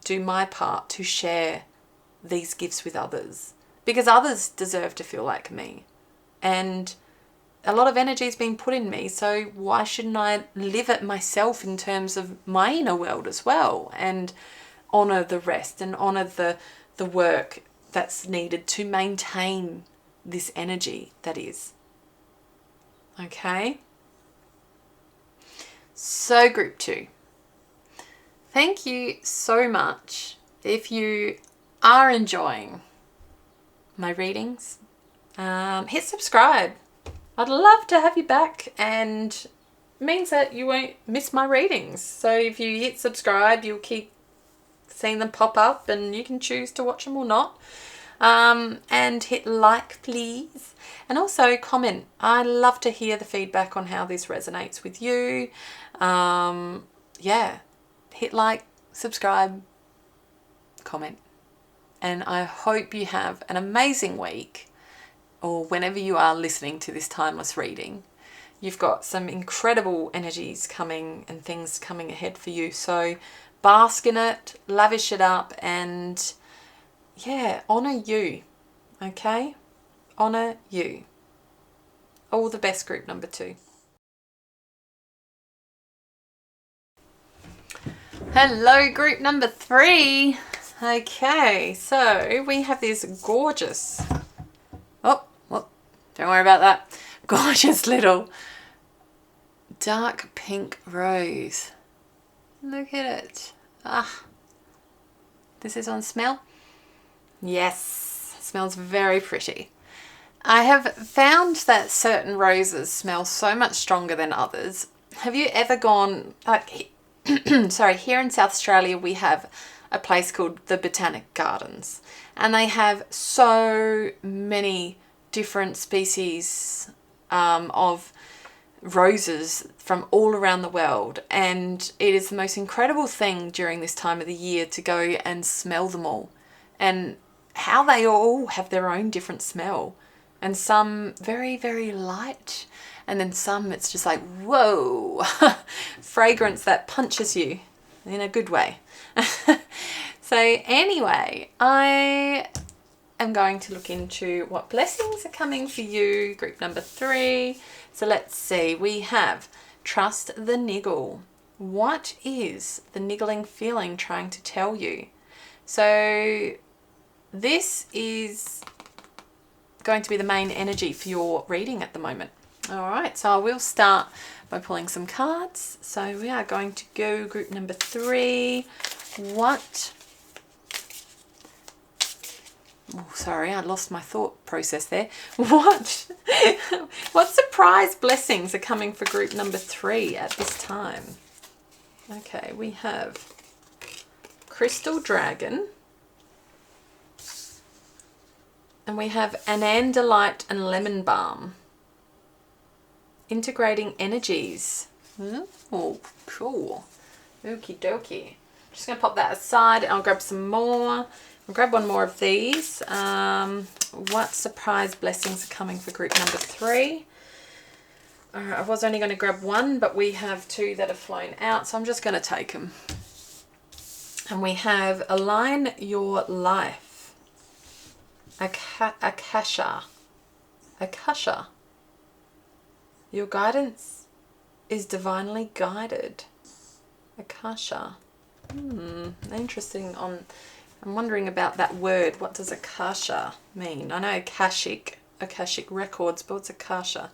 do my part to share these gifts with others, because others deserve to feel like me. And a lot of energy is being put in me, so why shouldn't I live it myself in terms of my inner world as well, and honor the rest and honor the work that's needed to maintain this energy that is. Okay? So group 2, thank you so much. If you are enjoying my readings, hit subscribe. I'd love to have you back, and it means that you won't miss my readings. So if you hit subscribe, you'll keep seeing them pop up, and you can choose to watch them or not. And hit like, please. And also comment. I love to hear the feedback on how this resonates with you. Yeah, hit like, subscribe, comment. And I hope you have an amazing week, or whenever you are listening to this timeless reading. You've got some incredible energies coming and things coming ahead for you. So bask in it, lavish it up, and yeah, honor you. Okay? Honor you. All the best, group number 2. Hello, group number 3. Okay, so we have this gorgeous, don't worry about that, gorgeous little dark pink rose. Look at it. This is on smell. Yes, smells very pretty. I have found that certain roses smell so much stronger than others. Have you ever gone, sorry, here in South Australia we have a place called the Botanic Gardens, and they have so many different species of roses from all around the world, and it is the most incredible thing during this time of the year to go and smell them all, and how they all have their own different smell, and some very, very light, and then some it's just like, whoa, fragrance that punches you in a good way. So anyway, I am going to look into what blessings are coming for you, group number 3. So let's see, we have trust the niggle. What is the niggling feeling trying to tell you? So this is going to be the main energy for your reading at the moment. All right, so I will start by pulling some cards. So we are going to go group number 3. What? Oh, sorry, I lost my thought process there. What surprise blessings are coming for group number 3 at this time? Okay, we have Crystal Dragon. And we have Anandalite and Lemon Balm. Integrating energies. Oh, cool. Okie dokie. Just going to pop that aside. I'll grab some more. I'll grab one more of these. What surprise blessings are coming for group number 3? I was only going to grab one, but we have 2 that have flown out, so I'm just going to take them. And we have Align Your Life. Akasha. Your guidance is divinely guided. Akasha. Interesting. I'm wondering about that word. What does Akasha mean? I know Akashic records, but what's Akasha?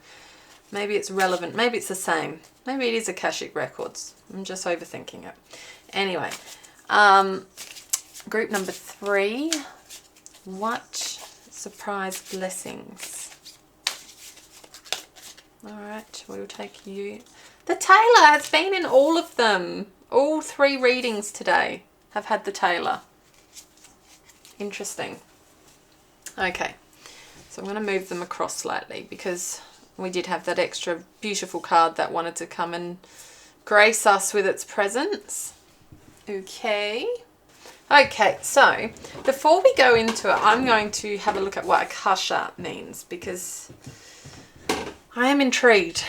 Maybe it's relevant. Maybe it's the same. Maybe it is Akashic records. I'm just overthinking it. Anyway, group number 3. What surprise blessings? All right, we'll take you. The Tailor has been in all of them. All 3 readings today have had the Tailor. Interesting. Okay, so I'm going to move them across slightly because we did have that extra beautiful card that wanted to come and grace us with its presence. Okay. Okay, so before we go into it, I'm going to have a look at what Akasha means because I am intrigued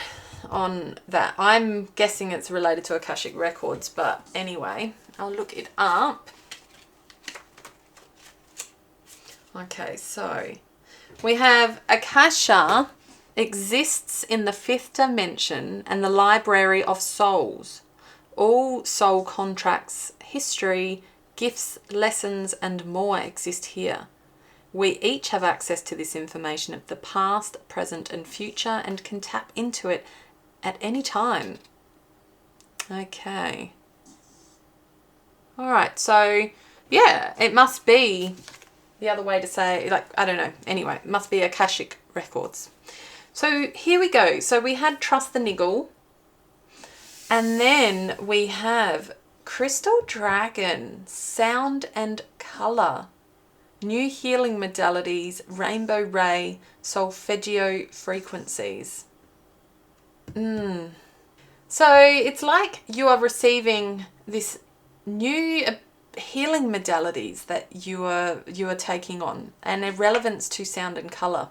on that. I'm guessing it's related to Akashic records, but anyway, I'll look it up. Okay, so we have Akasha exists in the 5th dimension and the Library of Souls. All soul contracts, history, gifts, lessons, and more exist here. We each have access to this information of the past, present, and future and can tap into it at any time. Okay. All right, so yeah, it must be the other way to say, like, I don't know. Anyway, it must be Akashic records. So here we go. So we had Trust the Niggle. And then we have Crystal Dragon, Sound and Colour, New Healing Modalities, Rainbow Ray, Solfeggio Frequencies. So it's like you are receiving this new healing modalities that you are taking on and their relevance to sound and colour.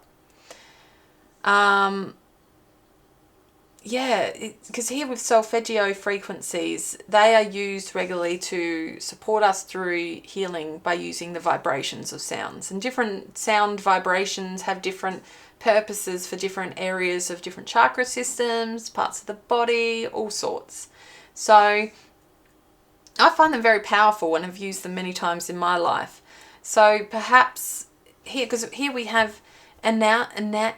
Yeah, because here with solfeggio frequencies, they are used regularly to support us through healing by using the vibrations of sounds. And different sound vibrations have different purposes for different areas of different chakra systems, parts of the body, all sorts. So I find them very powerful and have used them many times in my life. So perhaps here, because here we have Anandalite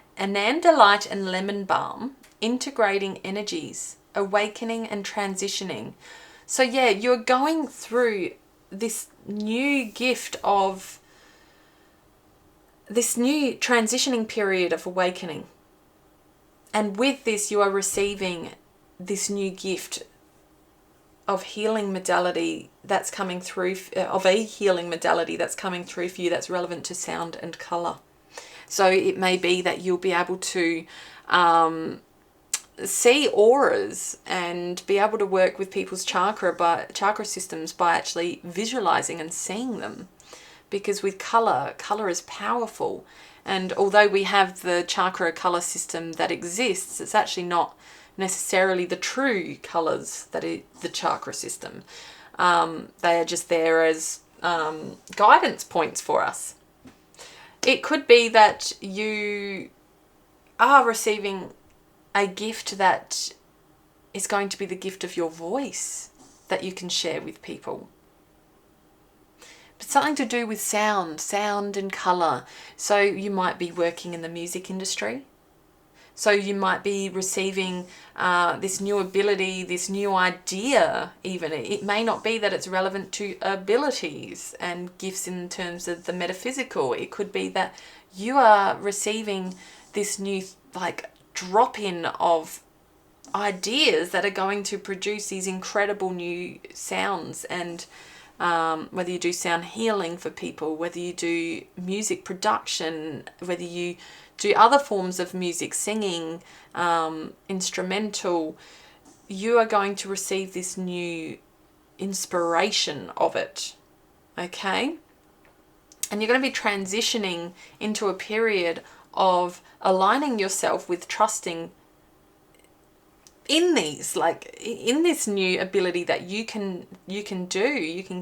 and Lemon Balm, integrating energies, awakening and transitioning. So yeah, you're going through this new gift of this new transitioning period of awakening. And with this, you are receiving this new gift of healing modality that's coming through, of a healing modality that's coming through for you that's relevant to sound and colour. So it may be that you'll be able to see auras and be able to work with people's chakra systems by actually visualizing and seeing them, because with color is powerful, and although we have the chakra color system that exists, it's actually not necessarily the true colors that is the chakra system. They are just there as guidance points for us. It could be that you are receiving a gift that is going to be the gift of your voice that you can share with people. But something to do with sound and colour. So you might be working in the music industry. So you might be receiving this new ability, this new idea even. It may not be that it's relevant to abilities and gifts in terms of the metaphysical. It could be that you are receiving this new like drop-in of ideas that are going to produce these incredible new sounds. And whether you do sound healing for people, whether you do music production, whether you do other forms of music, singing, instrumental, you are going to receive this new inspiration of it, okay? And you're going to be transitioning into a period of aligning yourself with trusting in these, like in this new ability that you can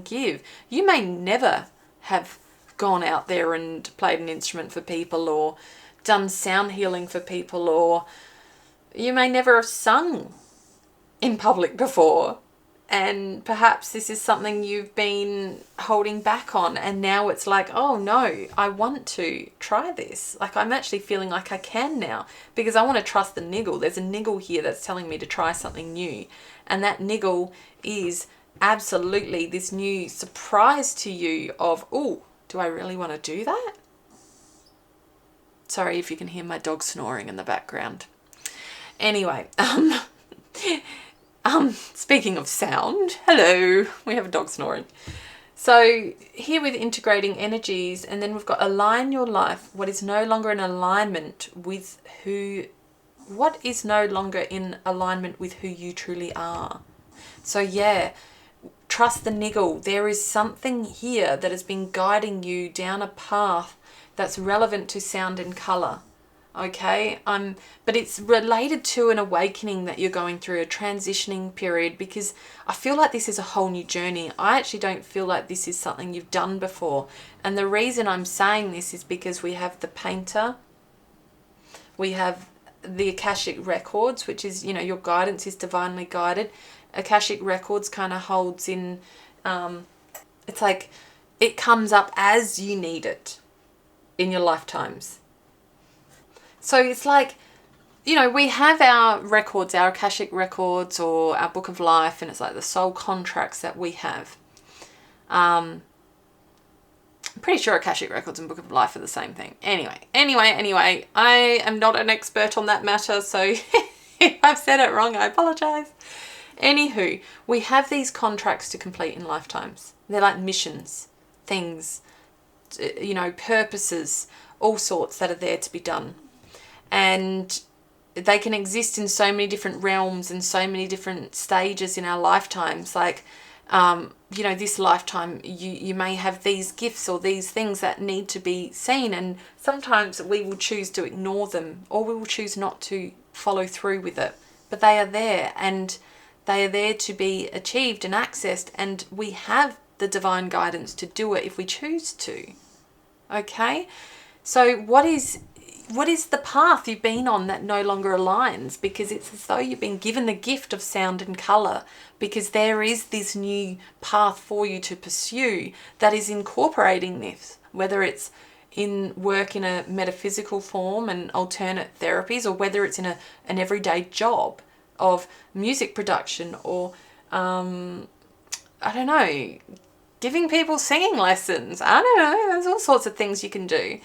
give. You may never have gone out there and played an instrument for people or done sound healing for people, or you may never have sung in public before, and perhaps this is something you've been holding back on, and now it's like, oh no, I want to try this. Like, I'm actually feeling like I can now, because I want to trust the niggle. There's a niggle here that's telling me to try something new, and that niggle is absolutely this new surprise to you of, oh, do I really want to do that? Sorry if you can hear my dog snoring in the background. Anyway, speaking of sound, hello, we have a dog snoring. So here with integrating energies, and then we've got align your life, what is no longer in alignment with who you truly are. So yeah, trust the niggle. There is something here that has been guiding you down a path that's relevant to sound and color. Okay, but it's related to an awakening that you're going through, a transitioning period, because I feel like this is a whole new journey. I actually don't feel like this is something you've done before. And the reason I'm saying this is because we have the painter, we have the Akashic records, which is, your guidance is divinely guided. Akashic records kind of holds in, it's like it comes up as you need it in your lifetimes. So it's like, we have our records, our Akashic records or our Book of Life, and it's like the soul contracts that we have. I'm pretty sure Akashic records and Book of Life are the same thing. Anyway, I am not an expert on that matter, so if I've said it wrong, I apologize. Anywho, we have these contracts to complete in lifetimes. They're like missions, things, purposes, all sorts that are there to be done. And they can exist in so many different realms and so many different stages in our lifetimes. Like, this lifetime, you may have these gifts or these things that need to be seen. And sometimes we will choose to ignore them, or we will choose not to follow through with it. But they are there, and they are there to be achieved and accessed. And we have the divine guidance to do it if we choose to. Okay? So what is the path you've been on that no longer aligns? Because it's as though you've been given the gift of sound and color, because there is this new path for you to pursue that is incorporating this, whether it's in work in a metaphysical form and alternate therapies, or whether it's in an everyday job of music production, or I don't know, giving people singing lessons. I don't know, there's all sorts of things you can do.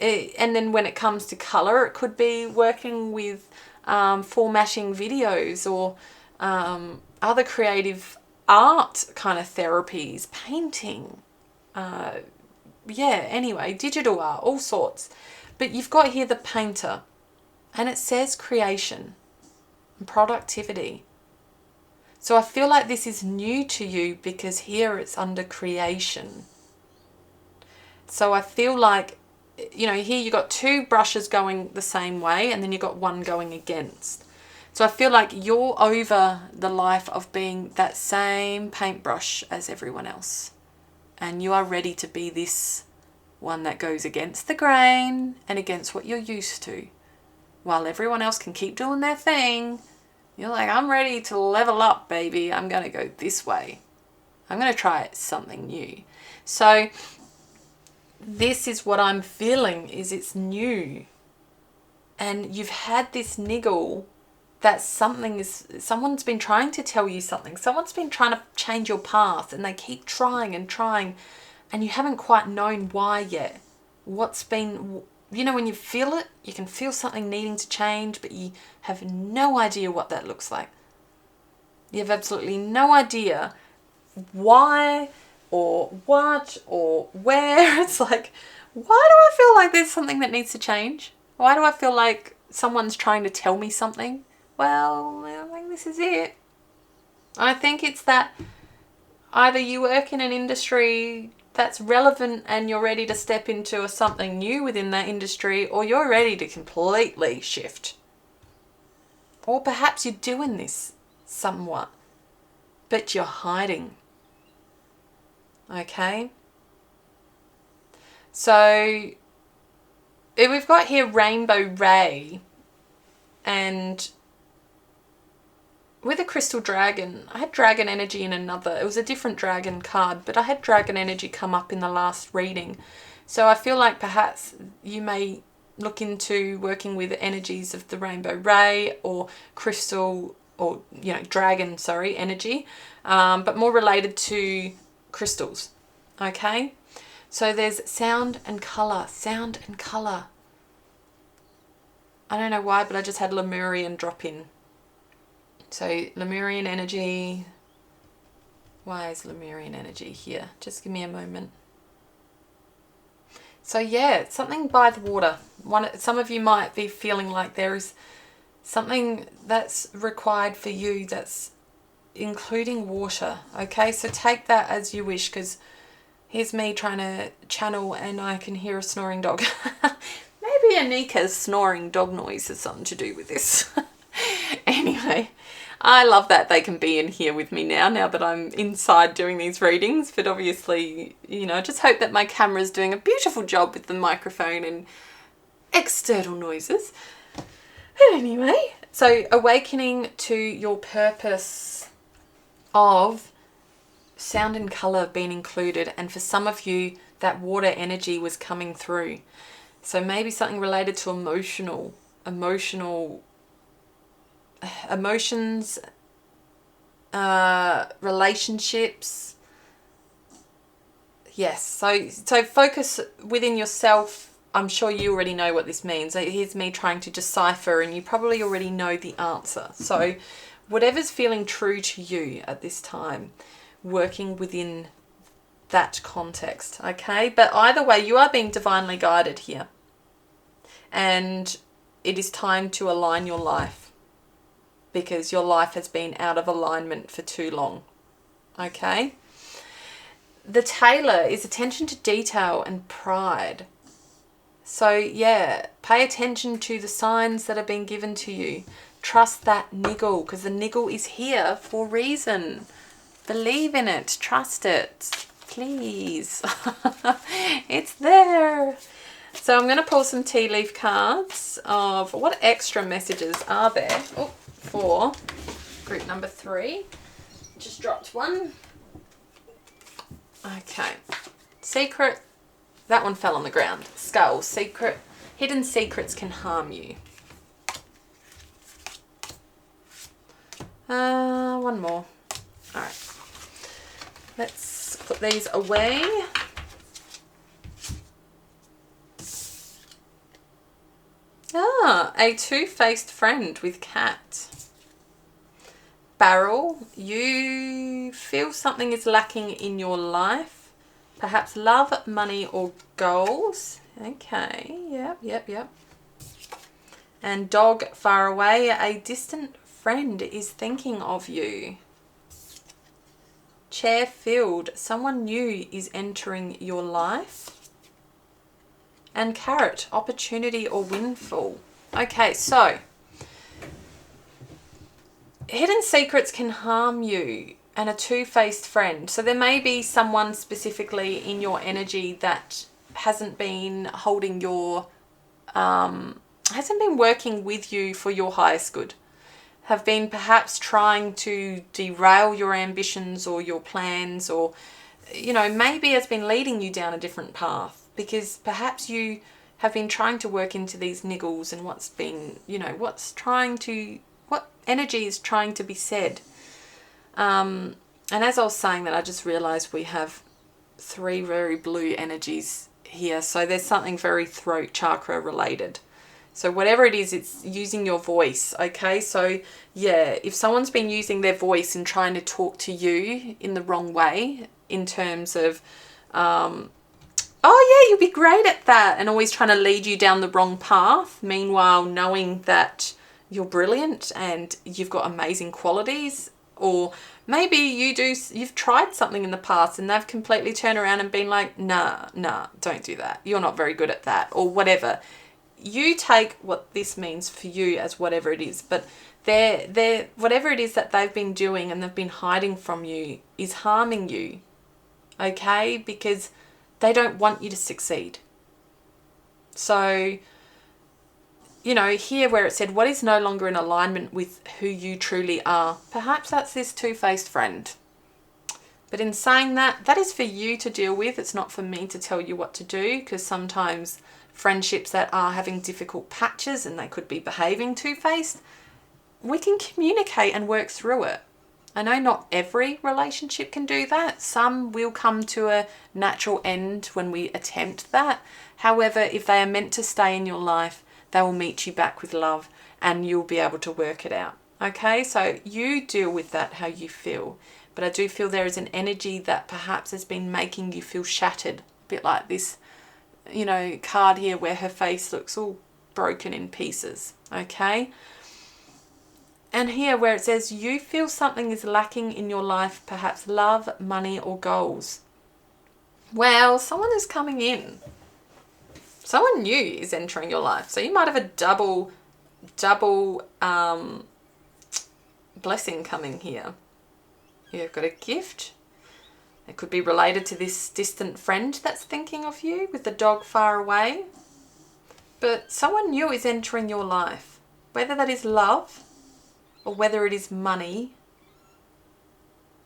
And then when it comes to color, it could be working with formatting videos, or other creative art kind of therapies, painting, anyway, digital art, all sorts. But you've got here the painter, and it says creation and productivity. So I feel like this is new to you, because here it's under creation. So I feel like, here you got two brushes going the same way, and then you got one going against. So I feel like you're over the life of being that same paintbrush as everyone else. And you are ready to be this one that goes against the grain and against what you're used to. While everyone else can keep doing their thing, you're like, I'm ready to level up, baby. I'm going to go this way. I'm going to try something new. So this is what I'm feeling, is it's new. and you've had this niggle that someone's been trying to tell you something. Someone's been trying to change your path, and they keep trying and trying, and you haven't quite known why yet. What's been, when you feel it, you can feel something needing to change, but you have no idea what that looks like. You have absolutely no idea why or what or where. It's like, why do I feel like there's something that needs to change? Why do I feel like someone's trying to tell me something? Well, I think this is it. I think it's that either you work in an industry that's relevant and you're ready to step into something new within that industry, or you're ready to completely shift. Or perhaps you're doing this somewhat, but you're hiding. Okay? So we've got here Rainbow Ray, and with a crystal dragon, I had dragon energy in another. It was a different dragon card, but I had dragon energy come up in the last reading. So I feel like perhaps you may look into working with energies of the Rainbow Ray or crystal, or dragon, energy, but more related to crystals. Okay? So there's sound and colour. Sound and colour. I don't know why, but I just had Lemurian drop in. So Lemurian energy. Why is Lemurian energy here? Just give me a moment. So yeah, something by the water. Some of you might be feeling like there is something that's required for you that's including water. Okay, so take that as you wish, because here's me trying to channel and I can hear a snoring dog. Maybe Anika's snoring dog noise has something to do with this. Anyway, I love that they can be in here with me now that I'm inside doing these readings. But obviously, I just hope that my camera's doing a beautiful job with the microphone and external noises. But anyway, so awakening to your purpose of sound and colour being included, and for some of you that water energy was coming through. So maybe something related to emotions, relationships. Yes, so focus within yourself. I'm sure you already know what this means. Here's me trying to decipher, and you probably already know the answer. So whatever's feeling true to you at this time, working within that context, okay? But either way, you are being divinely guided here. And it is time to align your life, because your life has been out of alignment for too long, okay? The tailor is attention to detail and pride. So yeah, pay attention to the signs that are being given to you. Trust that niggle, because the niggle is here for a reason. Believe in it. Trust it. Please. It's there. So I'm going to pull some tea leaf cards of what extra messages are there for group number 3. Just dropped one. Okay. Secret. That one fell on the ground. Skull. Secret. Hidden secrets can harm you. One more. All right. Let's put these away. A two-faced friend with cat. Barrel, you feel something is lacking in your life. Perhaps love, money, or goals. Okay, yep. And dog, far away, a distant friend is thinking of you. Chair filled, someone new is entering your life. And carrot, opportunity or windfall. Okay, so hidden secrets can harm you, and a two-faced friend. So there may be someone specifically in your energy that hasn't been holding your, hasn't been working with you for your highest good. Have been perhaps trying to derail your ambitions or your plans, or, maybe has been leading you down a different path, because perhaps you have been trying to work into these niggles and what's been, you know, what energy is trying to be said. And as I was saying that, I just realized we have 3 very blue energies here. So there's something very throat chakra related. So whatever it is, it's using your voice. Okay. So yeah, if someone's been using their voice and trying to talk to you in the wrong way, in terms of, oh yeah, you'll be great at that, and always trying to lead you down the wrong path, meanwhile knowing that you're brilliant and you've got amazing qualities. Or maybe you've tried something in the past and they've completely turned around and been like, nah, don't do that, you're not very good at that, or whatever. You take what this means for you as whatever it is, but they're whatever it is that they've been doing and they've been hiding from you is harming you. Okay, because they don't want you to succeed. So, you know, here where it said, what is no longer in alignment with who you truly are? Perhaps that's this two-faced friend. But in saying that, that is for you to deal with. It's not for me to tell you what to do, because sometimes friendships that are having difficult patches and they could be behaving two-faced, we can communicate and work through it. I know not every relationship can do that. Some will come to a natural end when we attempt that. However, if they are meant to stay in your life, they will meet you back with love and you'll be able to work it out. Okay, so you deal with that how you feel. But I do feel there is an energy that perhaps has been making you feel shattered. A bit like this, you know, card here where her face looks all broken in pieces. Okay. And here where it says you feel something is lacking in your life, perhaps love, money, or goals. Well, someone is coming in. Someone new is entering your life. So you might have a double blessing coming here. You've got a gift. It could be related to this distant friend that's thinking of you with the dog far away. But someone new is entering your life. Whether that is love, or whether it is money,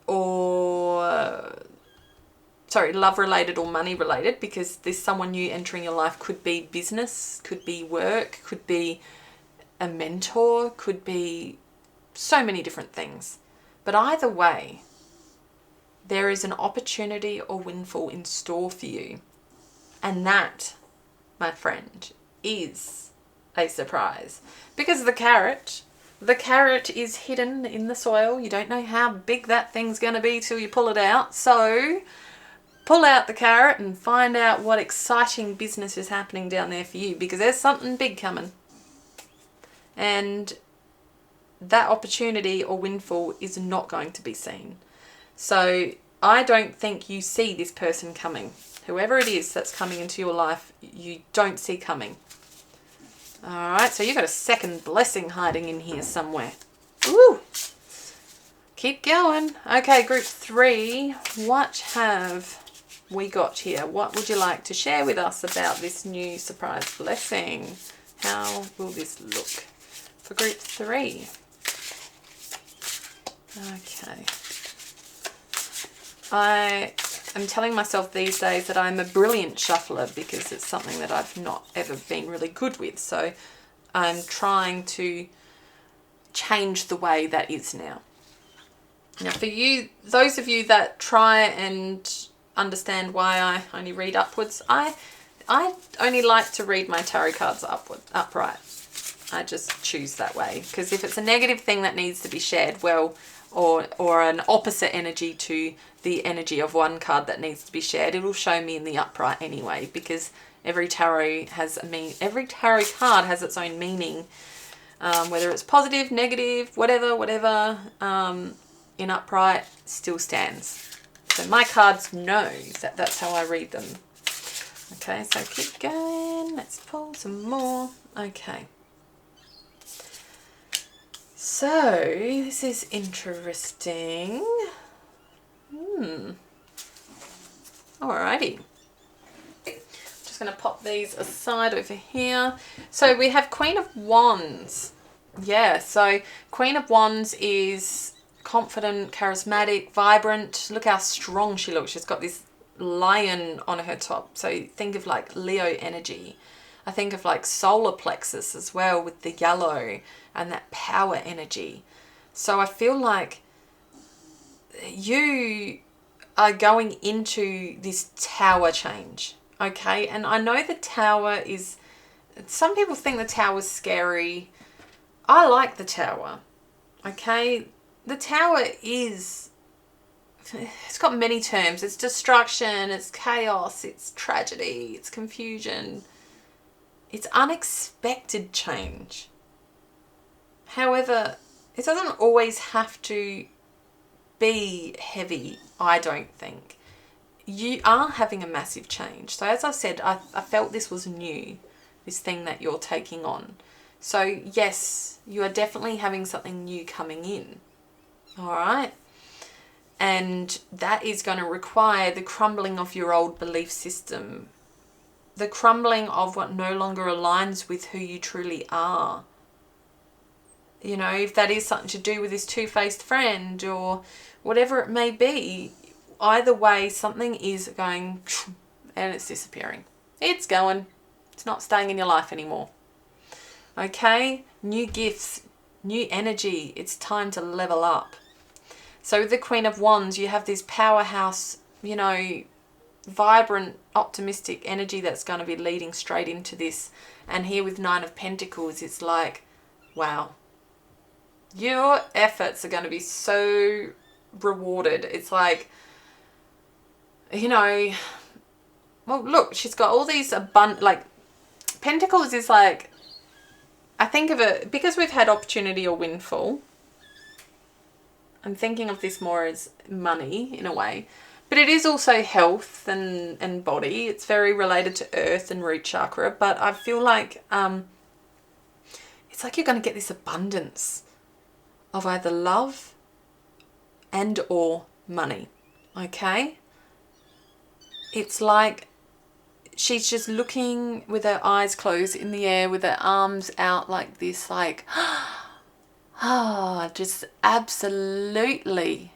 or love related or money related, because this someone new entering your life could be business, could be work, could be a mentor, could be so many different things. But either way, there is an opportunity or windfall in store for you. And that, my friend, is a surprise. Because the carrot is hidden in the soil. You don't know how big that thing's going to be till you pull it out. So pull out the carrot and find out what exciting business is happening down there for you, because there's something big coming. And that opportunity or windfall is not going to be seen. So I don't think you see this person coming. Whoever it is that's coming into your life, you don't see coming. All right, so you've got a second blessing hiding in here somewhere. Ooh, keep going. Okay, group 3, what have we got here? What would you like to share with us about this new surprise blessing? How will this look for group 3? Okay. I am telling myself these days that I'm a brilliant shuffler, because it's something that I've not ever been really good with. So I'm trying to change the way that is now. Now for you, those of you that try and understand why I only read upwards, I only like to read my tarot cards upright. I just choose that way, because if it's a negative thing that needs to be shared, well, or an opposite energy to the energy of one card that needs to be shared, it will show me in the upright anyway, because every tarot card has its own meaning, whether it's positive, negative, whatever, in upright still stands. So my cards know that that's how I read them. Okay, so keep going. Let's pull some more. Okay. So, this is interesting. Alrighty. Just going to pop these aside over here. So, we have Queen of Wands. Yeah, so Queen of Wands is confident, charismatic, vibrant. Look how strong she looks. She's got this lion on her top. So, think of like Leo energy. I think of like solar plexus as well with the yellow and that power energy. So I feel like you are going into this tower change, okay? And I know the tower is, some people think the tower's scary. I like the tower, okay? The tower is, it's got many terms. It's destruction, it's chaos, it's tragedy, it's confusion. It's unexpected change. However, it doesn't always have to be heavy, I don't think. You are having a massive change. So as I said, I felt this was new, this thing that you're taking on. So yes, you are definitely having something new coming in. All right. And that is going to require the crumbling of your old belief system, the crumbling of what no longer aligns with who you truly are. You know, if that is something to do with this two-faced friend or whatever it may be, either way, something is going and it's disappearing. It's going. It's not staying in your life anymore. Okay? New gifts, new energy. It's time to level up. So with the Queen of Wands, you have this powerhouse, you know, vibrant, optimistic energy that's going to be leading straight into this. And here with Nine of Pentacles, it's like, wow. Your efforts are going to be so rewarded. It's like, you know, well, look, she's got all these like, Pentacles is like, I think of it, because we've had opportunity or windfall, I'm thinking of this more as money in a way, but it is also health and body. It's very related to earth and root chakra, but I feel like it's like you're going to get this abundance of either love and or money, okay? It's like she's just looking with her eyes closed in the air with her arms out like this, like, just absolutely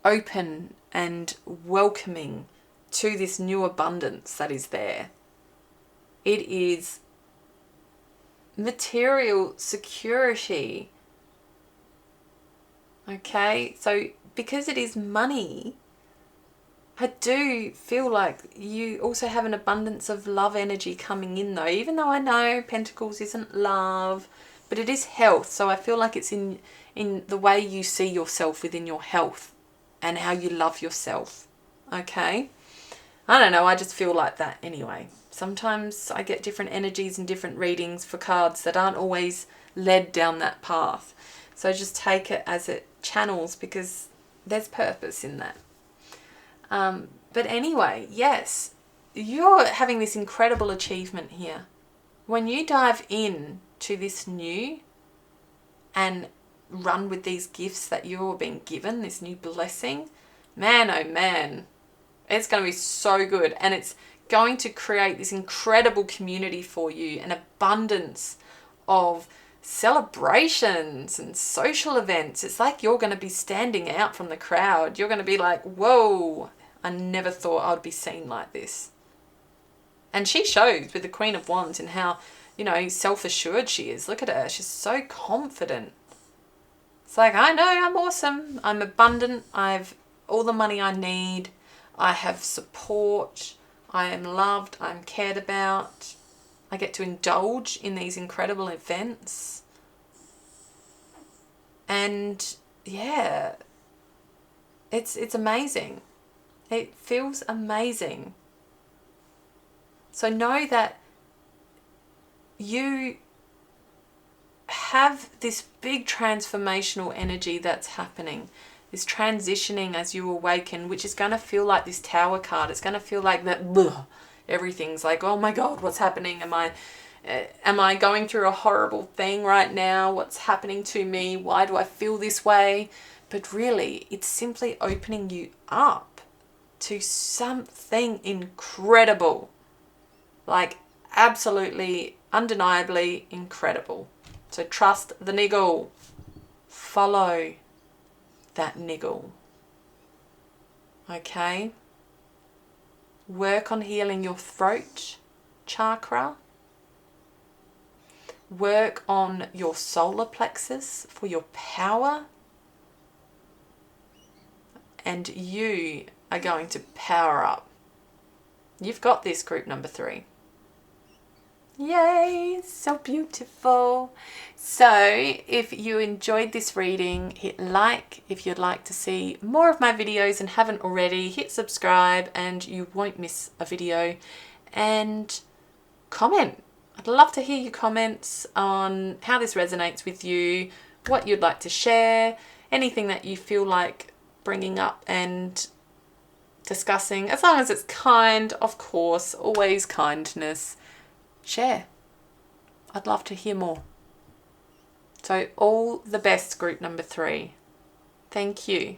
open and welcoming to this new abundance that is there. It is material security. Okay, so because it is money, I do feel like you also have an abundance of love energy coming in though, even though I know Pentacles isn't love, but it is health. So I feel like it's in the way you see yourself within your health and how you love yourself. Okay, I don't know, I just feel like that anyway. Sometimes I get different energies and different readings for cards that aren't always led down that path. So just take it as it channels, because there's purpose in that. But anyway, yes, you're having this incredible achievement here. When you dive in to this new and run with these gifts that you're being given, this new blessing, man, oh man, it's going to be so good. And it's going to create this incredible community for you, an abundance of celebrations and social events. It's like you're going to be standing out from the crowd. You're going to be like, whoa, I never thought I'd be seen like this. And she shows with the Queen of Wands and how, you know, self-assured she is. Look at her. She's so confident. It's like, I know I'm awesome. I'm abundant. I have all the money I need. I have support. I am loved. I'm cared about. I get to indulge in these incredible events. And yeah, it's amazing. It feels amazing. So know that you have this big transformational energy that's happening, this transitioning as you awaken, which is going to feel like this Tower card. It's going to feel like that, everything's like, oh my God, what's happening? Am I going through a horrible thing right now? What's happening to me? Why do I feel this way? But really, it's simply opening you up to something incredible. Like absolutely, undeniably incredible. So trust the niggle. Follow that niggle. Okay? Work on healing your throat chakra, work on your solar plexus for your power, and you are going to power up. You've got this, group number 3. Yay, so beautiful. So if you enjoyed this reading, hit like. If you'd like to see more of my videos and haven't already, hit subscribe and you won't miss a video. And comment. I'd love to hear your comments on how this resonates with you, what you'd like to share, anything that you feel like bringing up and discussing, as long as it's kind, of course, always kindness. Share. I'd love to hear more. So all the best, group number 3. Thank you.